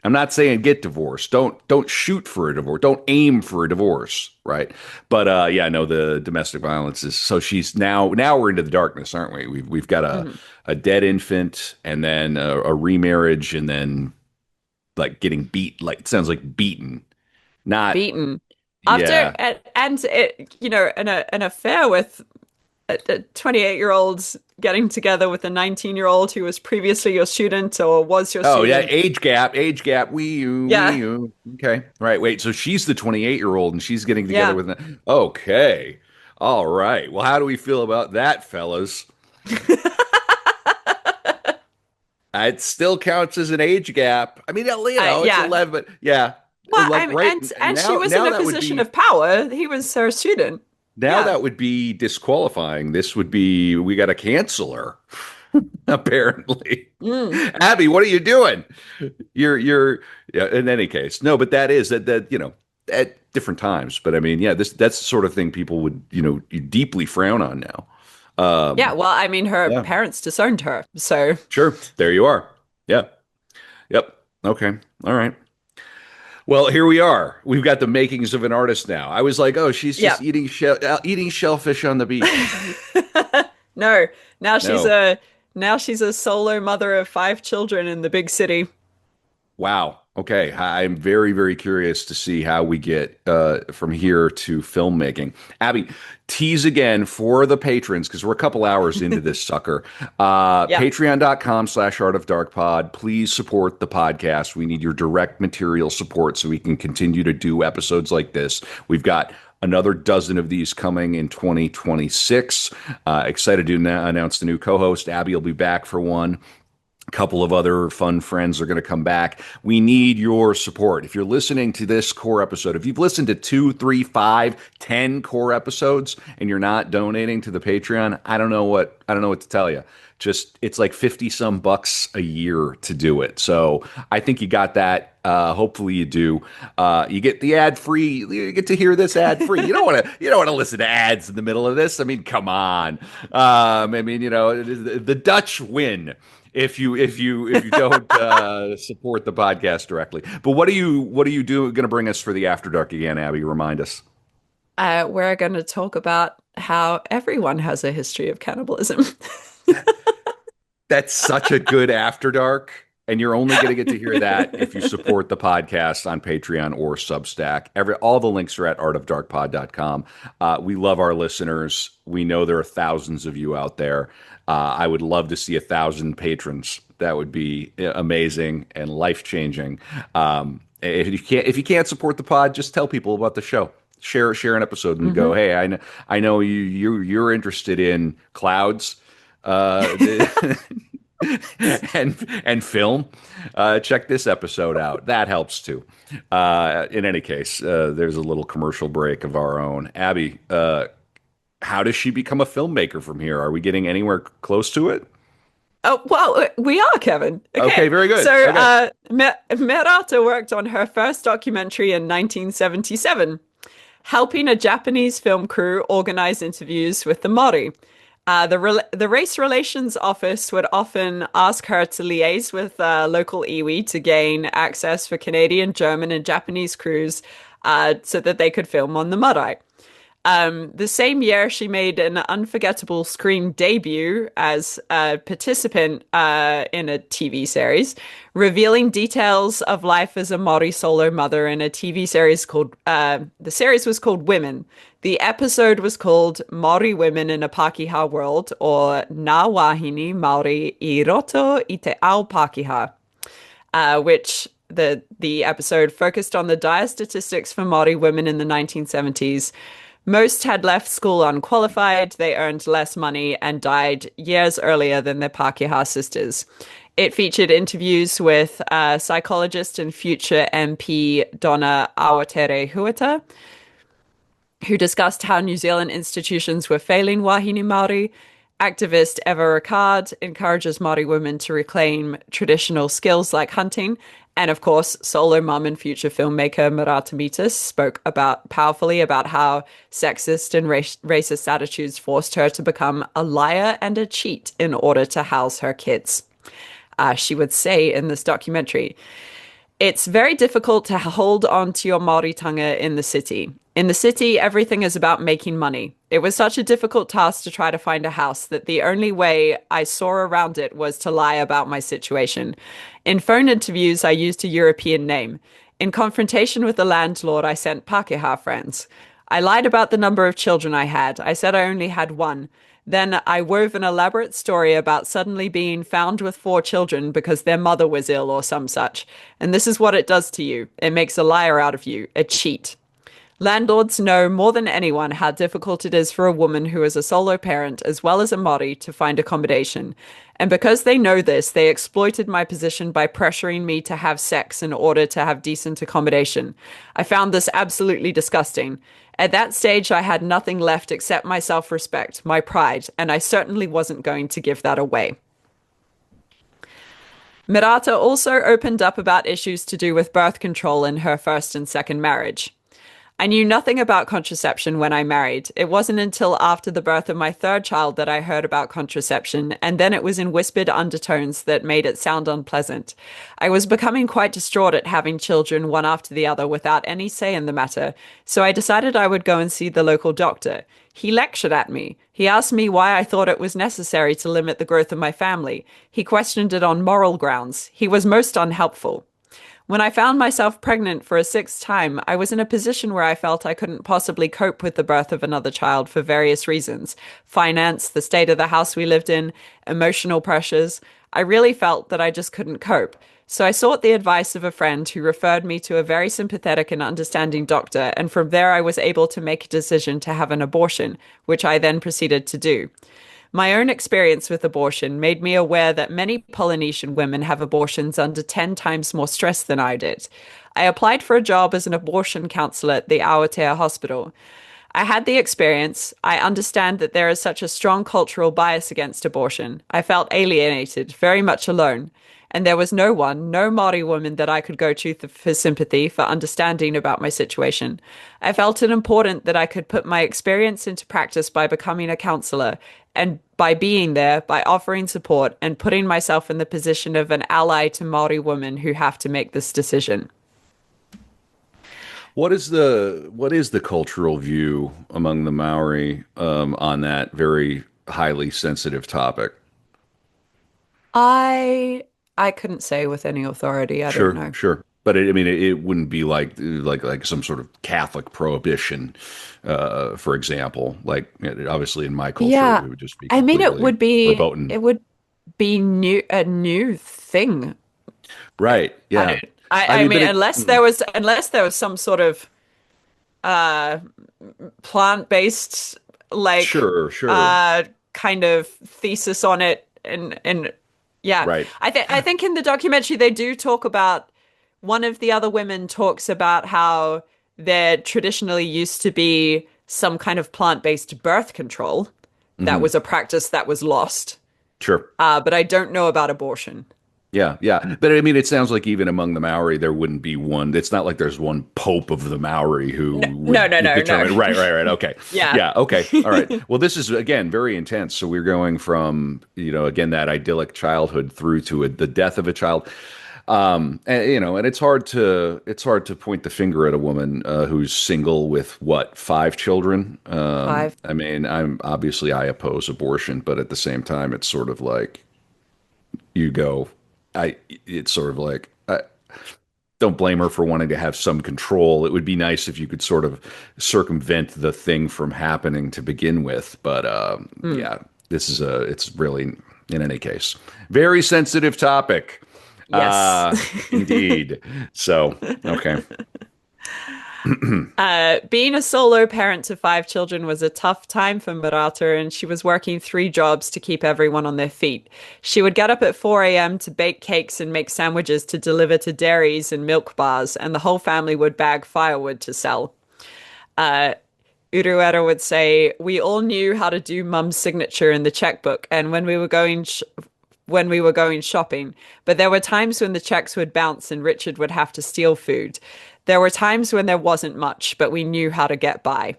I'm not saying get divorced. Don't shoot for a divorce. Don't aim for a divorce, right? But yeah, no, the domestic violence is so she's now we're into the darkness, aren't we? We've got Mhm. a dead infant and then a remarriage and then like getting beat like it sounds like beaten. Not Beaten. After yeah. and it, an affair with a 28-year-old getting together with a 19-year-old who was previously your student or was your Oh yeah, student. age gap. Wee Yeah. you. Okay, right. Wait, so she's the 28-year-old and she's getting together Yeah. with an. Okay, all right. Well, how do we feel about that, fellas? It still counts as an age gap. I mean, it's Yeah. 11, but yeah, Well, like right and she was in now a that would position be of power. He was her student. now Yeah. that would be disqualifying. This would be we got to cancel her. Apparently, Mm. Abbie, what are you doing? You're yeah, in any case. No, but that at different times. But I mean, yeah, that's the sort of thing people would, you deeply frown on now. Yeah, well, I mean, her Yeah, parents disowned her. So, sure. There you are. Yeah. Yep. Okay. All right. Well, here we are. We've got the makings of an artist now. I was like, oh, she's yeah. just eating shellfish on the beach. No, now she's No. a now she's a solo mother of five children in the big city. Wow. Okay. I'm very, very curious to see how we get from here to filmmaking. Abbie, tease again for the patrons because we're a couple hours into this sucker. Yeah. Patreon.com/Art of Dark Pod. Please support the podcast. We need your direct material support so we can continue to do episodes like this. We've got another dozen of these coming in 2026. Excited to announce the new co-host. Abbie will be back for one. A couple of other fun friends are going to come back. We need your support. If you're listening to this core episode, if you've listened to 2, 3, 5, 10 core episodes and you're not donating to the Patreon, I don't know what to tell you. Just it's like 50 some bucks a year to do it. So I think you got that. Hopefully you do. You get the ad free. You get to hear this ad free. You don't want to listen to ads in the middle of this. I mean, come on. I mean, the Dutch win if you don't support the podcast directly. But what are you going to bring us for the After Dark again, Abbie? Remind us. We're going to talk about how everyone has a history of cannibalism. That's such a good After Dark, And you're only going to get to hear that if you support the podcast on Patreon or Substack. All the links are at artofdarkpod.com. We love our listeners. We know there are thousands of you out there. I would love to see 1,000 patrons. That would be amazing and life changing. If you can't support the pod, just tell people about the show. Share an episode and go, Hmm. hey, I know you're interested in clouds. Uh, and film. Check this episode out. That helps too. In any case, there's a little commercial break of our own. Abbie, how does she become a filmmaker from here? Are we getting anywhere close to it? Oh, well, we are, Kevin. Okay, Okay. very good. So, Okay. Merata worked on her first documentary in 1977, helping a Japanese film crew organize interviews with the Maori. The race relations office would often ask her to liaise with local iwi to gain access for Canadian, German, and Japanese crews so that they could film on the Maori. The same year, she made an unforgettable screen debut as a participant in a TV series, revealing details of life as a Maori solo mother in a TV series called, the series was called Women. The episode was called Maori Women in a Pakeha World, or Nā Wahine Maori I Roto I Te Ao Pakeha, which the episode focused on the dire statistics for Maori women in the 1970s. Most had left school unqualified, they earned less money, and died years earlier than their Pākehā sisters. It featured interviews with psychologist and future MP Donna Awatere Huata, who discussed how New Zealand institutions were failing wahine Māori. Activist Eva Ricard encourages Māori women to reclaim traditional skills like hunting. And of course, solo mum and future filmmaker Merata Mita spoke powerfully about how sexist and racist attitudes forced her to become a liar and a cheat in order to house her kids. She would say in this documentary, it's very difficult to hold on to your Māoritanga in the city. In the city, everything is about making money. It was such a difficult task to try to find a house that the only way I saw around it was to lie about my situation. In phone interviews, I used a European name. In confrontation with the landlord, I sent Pākehā friends. I lied about the number of children I had. I said I only had one. Then I wove an elaborate story about suddenly being found with 4 children because their mother was ill or some such. And this is what it does to you. It makes a liar out of you, a cheat. Landlords know more than anyone how difficult it is for a woman who is a solo parent as well as a Māori to find accommodation. And because they know this, they exploited my position by pressuring me to have sex in order to have decent accommodation. I found this absolutely disgusting. At that stage, I had nothing left except my self-respect, my pride, and I certainly wasn't going to give that away. Merata also opened up about issues to do with birth control in her first and second marriage. I knew nothing about contraception when I married. It wasn't until after the birth of my third child that I heard about contraception, and then it was in whispered undertones that made it sound unpleasant. I was becoming quite distraught at having children one after the other without any say in the matter, so I decided I would go and see the local doctor. He lectured at me. He asked me why I thought it was necessary to limit the growth of my family. He questioned it on moral grounds. He was most unhelpful. When I found myself pregnant for a 6th time, I was in a position where I felt I couldn't possibly cope with the birth of another child for various reasons. Finance, the state of the house we lived in, emotional pressures. I really felt that I just couldn't cope. So I sought the advice of a friend who referred me to a very sympathetic and understanding doctor, and from there I was able to make a decision to have an abortion, which I then proceeded to do. My own experience with abortion made me aware that many Polynesian women have abortions under 10 times more stress than I did. I applied for a job as an abortion counselor at the Aotea Hospital. I had the experience. I understand that there is such a strong cultural bias against abortion. I felt alienated, very much alone. And there was no one, no Māori woman that I could go to for sympathy, for understanding about my situation. I felt it important that I could put my experience into practice by becoming a counselor, and by being there, by offering support, and putting myself in the position of an ally to Māori women who have to make this decision. What is the cultural view among the Maori on that very highly sensitive topic? I I couldn't say with any authority. I don't Sure, know. sure. But I mean, it wouldn't be like some sort of Catholic prohibition, for example. Like obviously in my culture, it Yeah, would just be I mean, completely verboten. it would be a new thing. Right? I Yeah. don't. I I mean, mean, but it. unless there was some sort of uh plant-based like Sure, sure. kind of thesis on it, and yeah, Right. I think in the documentary they do talk about one of the other women talks about how there traditionally used to be some kind of plant-based birth control that Hmm. was a practice that was lost. Sure. But I don't know about abortion. Yeah, yeah. But I mean, it sounds like even among the Maori, there wouldn't be one. It's not like there's one pope of the Maori No, who no, would no, no, no. determine. Right, right, right. Okay. Yeah. Yeah. Okay. All right. Well, this is again very intense. So we're going from again that idyllic childhood through to the death of a child. And and it's hard to point the finger at a woman who's single with what, five children. Five. I mean, I oppose abortion, but at the same time, it's sort of like you go. It's sort of like don't blame her for wanting to have some control. It would be nice if you could sort of circumvent the thing from happening to begin with. But Mm, yeah, it's really, in any case, very sensitive topic. yes. Indeed. So, okay. Being a solo parent to five children was a tough time for Murata, and she was working three jobs to keep everyone on their feet. She would get up at 4 a.m. to bake cakes and make sandwiches to deliver to dairies and milk bars, and the whole family would bag firewood to sell. Uh, Urueta would say, "We all knew how to do Mum's signature in the checkbook, and when we were going shopping, but there were times when the checks would bounce and Richard would have to steal food. There were times when there wasn't much, but we knew how to get by."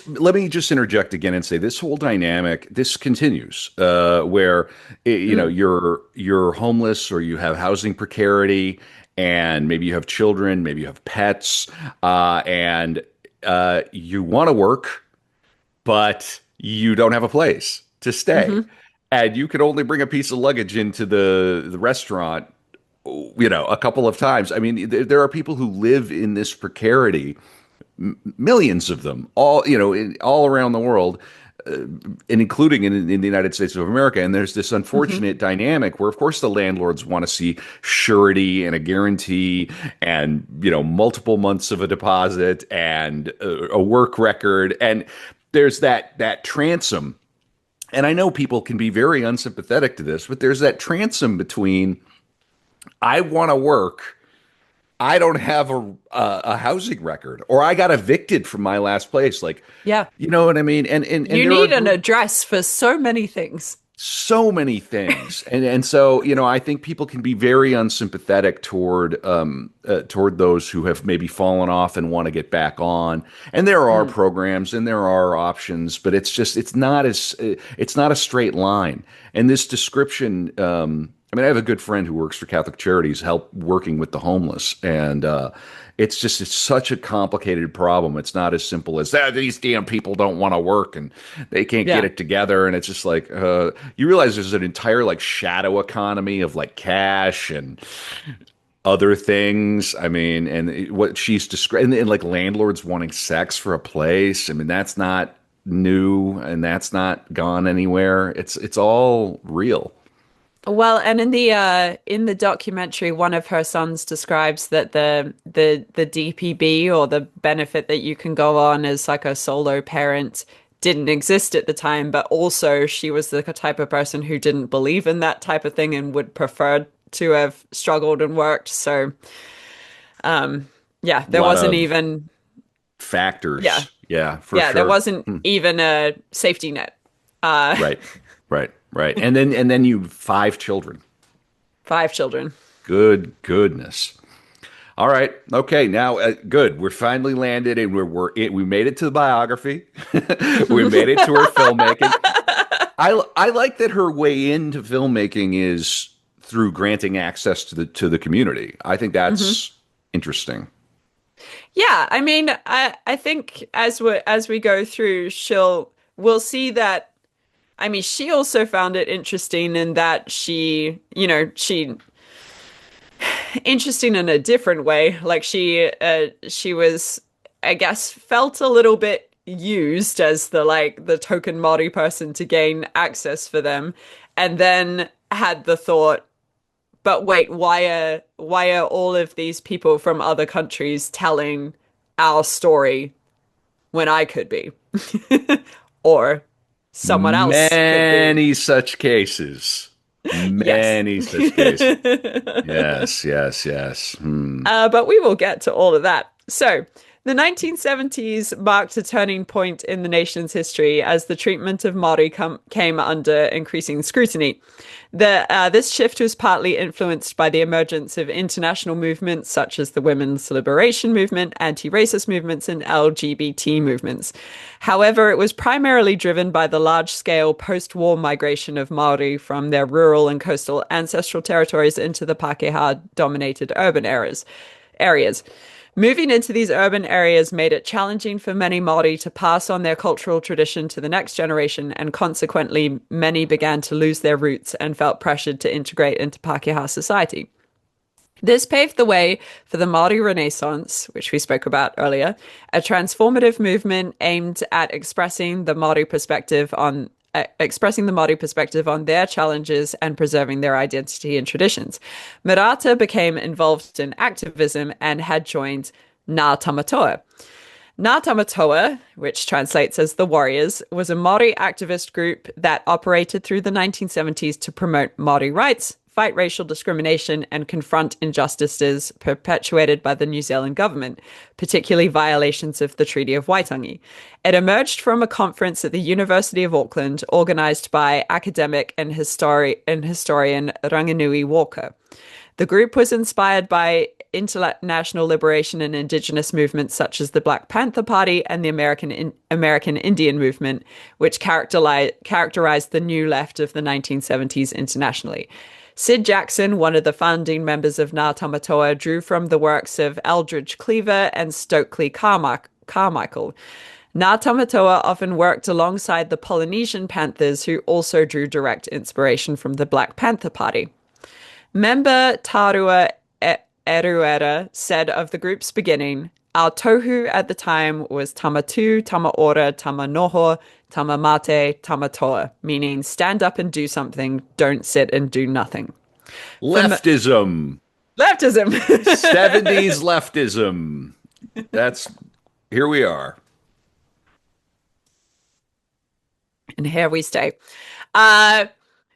Let me just interject again and say this whole dynamic, this continues, where Mm, you're homeless or you have housing precarity, and maybe you have children, maybe you have pets, and you want to work, but you don't have a place to stay, hmm and you can only bring a piece of luggage into the restaurant, a couple of times. I mean, there are people who live in this precarity, millions of them, all around the world, and including in the United States of America. And there's this hmm unfortunate dynamic where, of course, the landlords want to see surety and a guarantee, and multiple months of a deposit and a work record, and there's that transom. And I know people can be very unsympathetic to this, but there's that transom between I want to work, I don't have a housing record, or I got evicted from my last place. Like, Yeah. you know what I mean? And You there are need an address for so many things. so many things, and so I think people can be very unsympathetic toward those who have maybe fallen off and want to get back on. And there are Mm, programs and there are options, but it's not a straight line. And this description, I mean, I have a good friend who works for Catholic Charities, help working with the homeless, and it's such a complicated problem. It's not as simple as that. These damn people don't want to work and they can't get yeah. it together. And it's just like you realize there's an entire like shadow economy of like cash and other things. I mean, and what she's describing, and like landlords wanting sex for a place. I mean, that's not new and that's not gone anywhere. It's all real. Well, and in the documentary, one of her sons describes that the DPB, or the benefit that you can go on as like a solo parent, didn't exist at the time, but also she was the type of person who didn't believe in that type of thing and would prefer to have struggled and worked. So, yeah, A there lot wasn't of even yeah, factors. Yeah, for yeah, there sure. wasn't even a safety net. Right, right, right. And then you five children. Five children. Good goodness. All right. Okay. Now, good. We're finally landed, and we made it to the biography. We made it to her filmmaking. I like that her way into filmmaking is through granting access to the community. I think hmm that's interesting. Yeah, I mean, I think as we go through, we'll see that I mean, she also found it interesting in that she interesting in a different way. Like she was, I guess, felt a little bit used as the token Maori person to gain access for them, and then had the thought, but wait, why are all of these people from other countries telling our story when I could be? Or someone else could be. Many such cases. Yes. Many such cases. Yes, yes, yes. Hmm. But we will get to all of that. So, the 1970s marked a turning point in the nation's history as the treatment of Maori came under increasing scrutiny. This shift was partly influenced by the emergence of international movements such as the women's liberation movement, anti-racist movements, and LGBT movements. However, it was primarily driven by the large-scale post-war migration of Maori from their rural and coastal ancestral territories into the Pākehā-dominated urban areas. Moving into these urban areas made it challenging for many Māori to pass on their cultural tradition to the next generation, and consequently, many began to lose their roots and felt pressured to integrate into Pākehā society. This paved the way for the Māori Renaissance, which we spoke about earlier, a transformative movement aimed at expressing the Māori perspective on their challenges and preserving their identity and traditions. Merata became involved in activism and had joined Ngā Tamatoa. Ngā Tamatoa, which translates as the Warriors, was a Māori activist group that operated through the 1970s to promote Māori rights, fight racial discrimination, and confront injustices perpetuated by the New Zealand government, particularly violations of the Treaty of Waitangi. It emerged from a conference at the University of Auckland, organised by academic and historian Ranginui Walker. The group was inspired by international liberation and indigenous movements such as the Black Panther Party and the American Indian movement, which characterized the new left of the 1970s internationally. Sid Jackson, one of the founding members of Ngā Tamatoa, drew from the works of Eldridge Cleaver and Stokely Carmichael. Ngā Tamatoa often worked alongside the Polynesian Panthers, who also drew direct inspiration from the Black Panther Party. Member Tarua Eruera said of the group's beginning, "Our tohu at the time was tamatu, tamaora, tamanoho, tamamate, tamatoa," meaning stand up and do something, don't sit and do nothing. Leftism. Leftism. 70s leftism. That's here we are. And here we stay.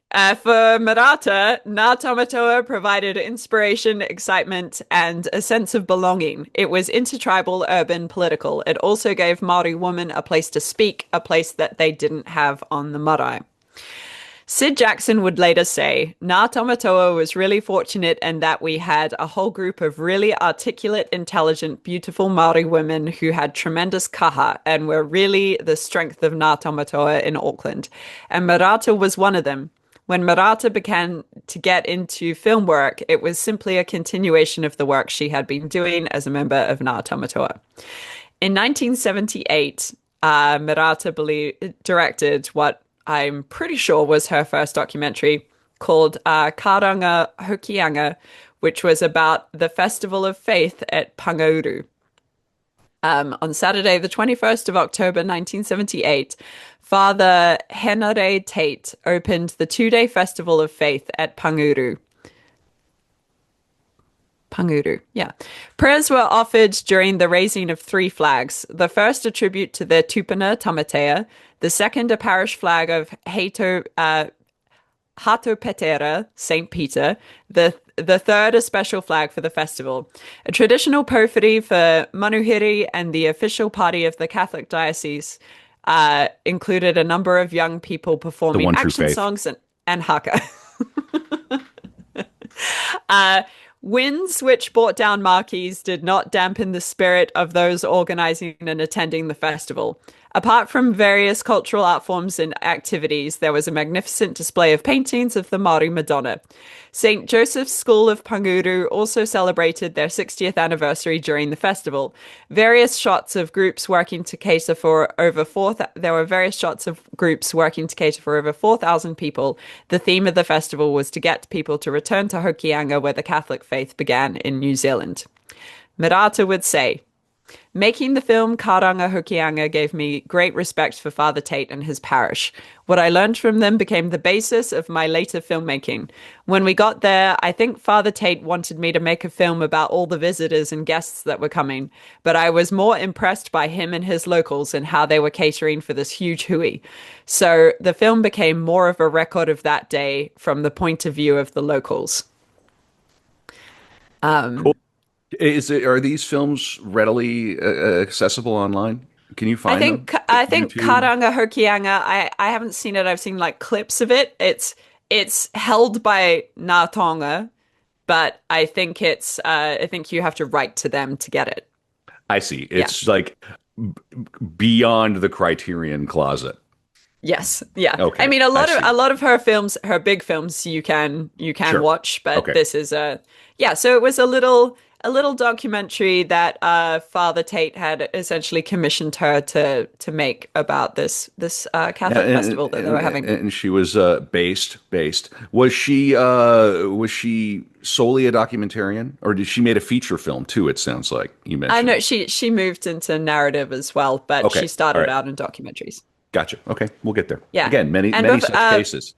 For Merata, Ngā Tamatoa provided inspiration, excitement, and a sense of belonging. It was intertribal, urban, political. It also gave Maori women a place to speak, a place that they didn't have on the marae. Sid Jackson would later say, "Ngā Tamatoa was really fortunate in that we had a whole group of really articulate, intelligent, beautiful Maori women who had tremendous kaha and were really the strength of Ngā Tamatoa in Auckland. And Merata was one of them. When Merata began to get into film work, it was simply a continuation of the work she had been doing as a member of Ngā Tamatoa." In 1978, Merata directed what I'm pretty sure was her first documentary, called Karanga Hokianga, which was about the Festival of Faith at Pangauru. On Saturday, the 21st of October, 1978, Father Henare Tate opened the two-day Festival of Faith at Pangauru. Pangauru, yeah. Prayers were offered during the raising of three flags. The first a tribute to the Tupuna Tamatea, the second a parish flag of Hatopetera, St. Peter, the third a special flag for the festival. A traditional pōwhiri for Manuhiri and the official party of the Catholic Diocese included a number of young people performing action songs and haka. Winds which brought down marquees did not dampen the spirit of those organizing and attending the festival. Apart from various cultural art forms and activities, there was a magnificent display of paintings of the Maori Madonna. St. Joseph's School of Panguru also celebrated their 60th anniversary during the festival. Various shots of groups working to cater for over 4,000 there were various shots of groups working to cater for over 4,000 people. The theme of the festival was to get people to return to Hokianga, where the Catholic faith began in New Zealand. Merata would say, making the film Karanga Hokianga gave me great respect for Father Tate and his parish. What I learned from them became the basis of my later filmmaking. When we got there, I think Father Tate wanted me to make a film about all the visitors and guests that were coming, but I was more impressed by him and his locals and how they were catering for this huge hui. So the film became more of a record of that day from the point of view of the locals. Cool. Are these films readily accessible online? Can you find them? I think YouTube? Karanga Hokianga. I haven't seen it. I've seen like clips of it. It's held by Ngā Tonga, but I think you have to write to them to get it. I see. Yeah. It's like beyond the Criterion closet. Yes. Yeah. I Okay, mean, I see. a lot of her films, her big films, you can Sure. watch, but Okay. this is a yeah. So it was a little documentary that Father Tate had essentially commissioned her to make about this Catholic festival that they were having. And she was based. Was she solely a documentarian, or did she made a feature film too? It sounds like you I mentioned. know she moved into narrative as well, but Okay. she All started right. out in documentaries. Gotcha. Okay. We'll get there. Yeah. Again, And many such cases.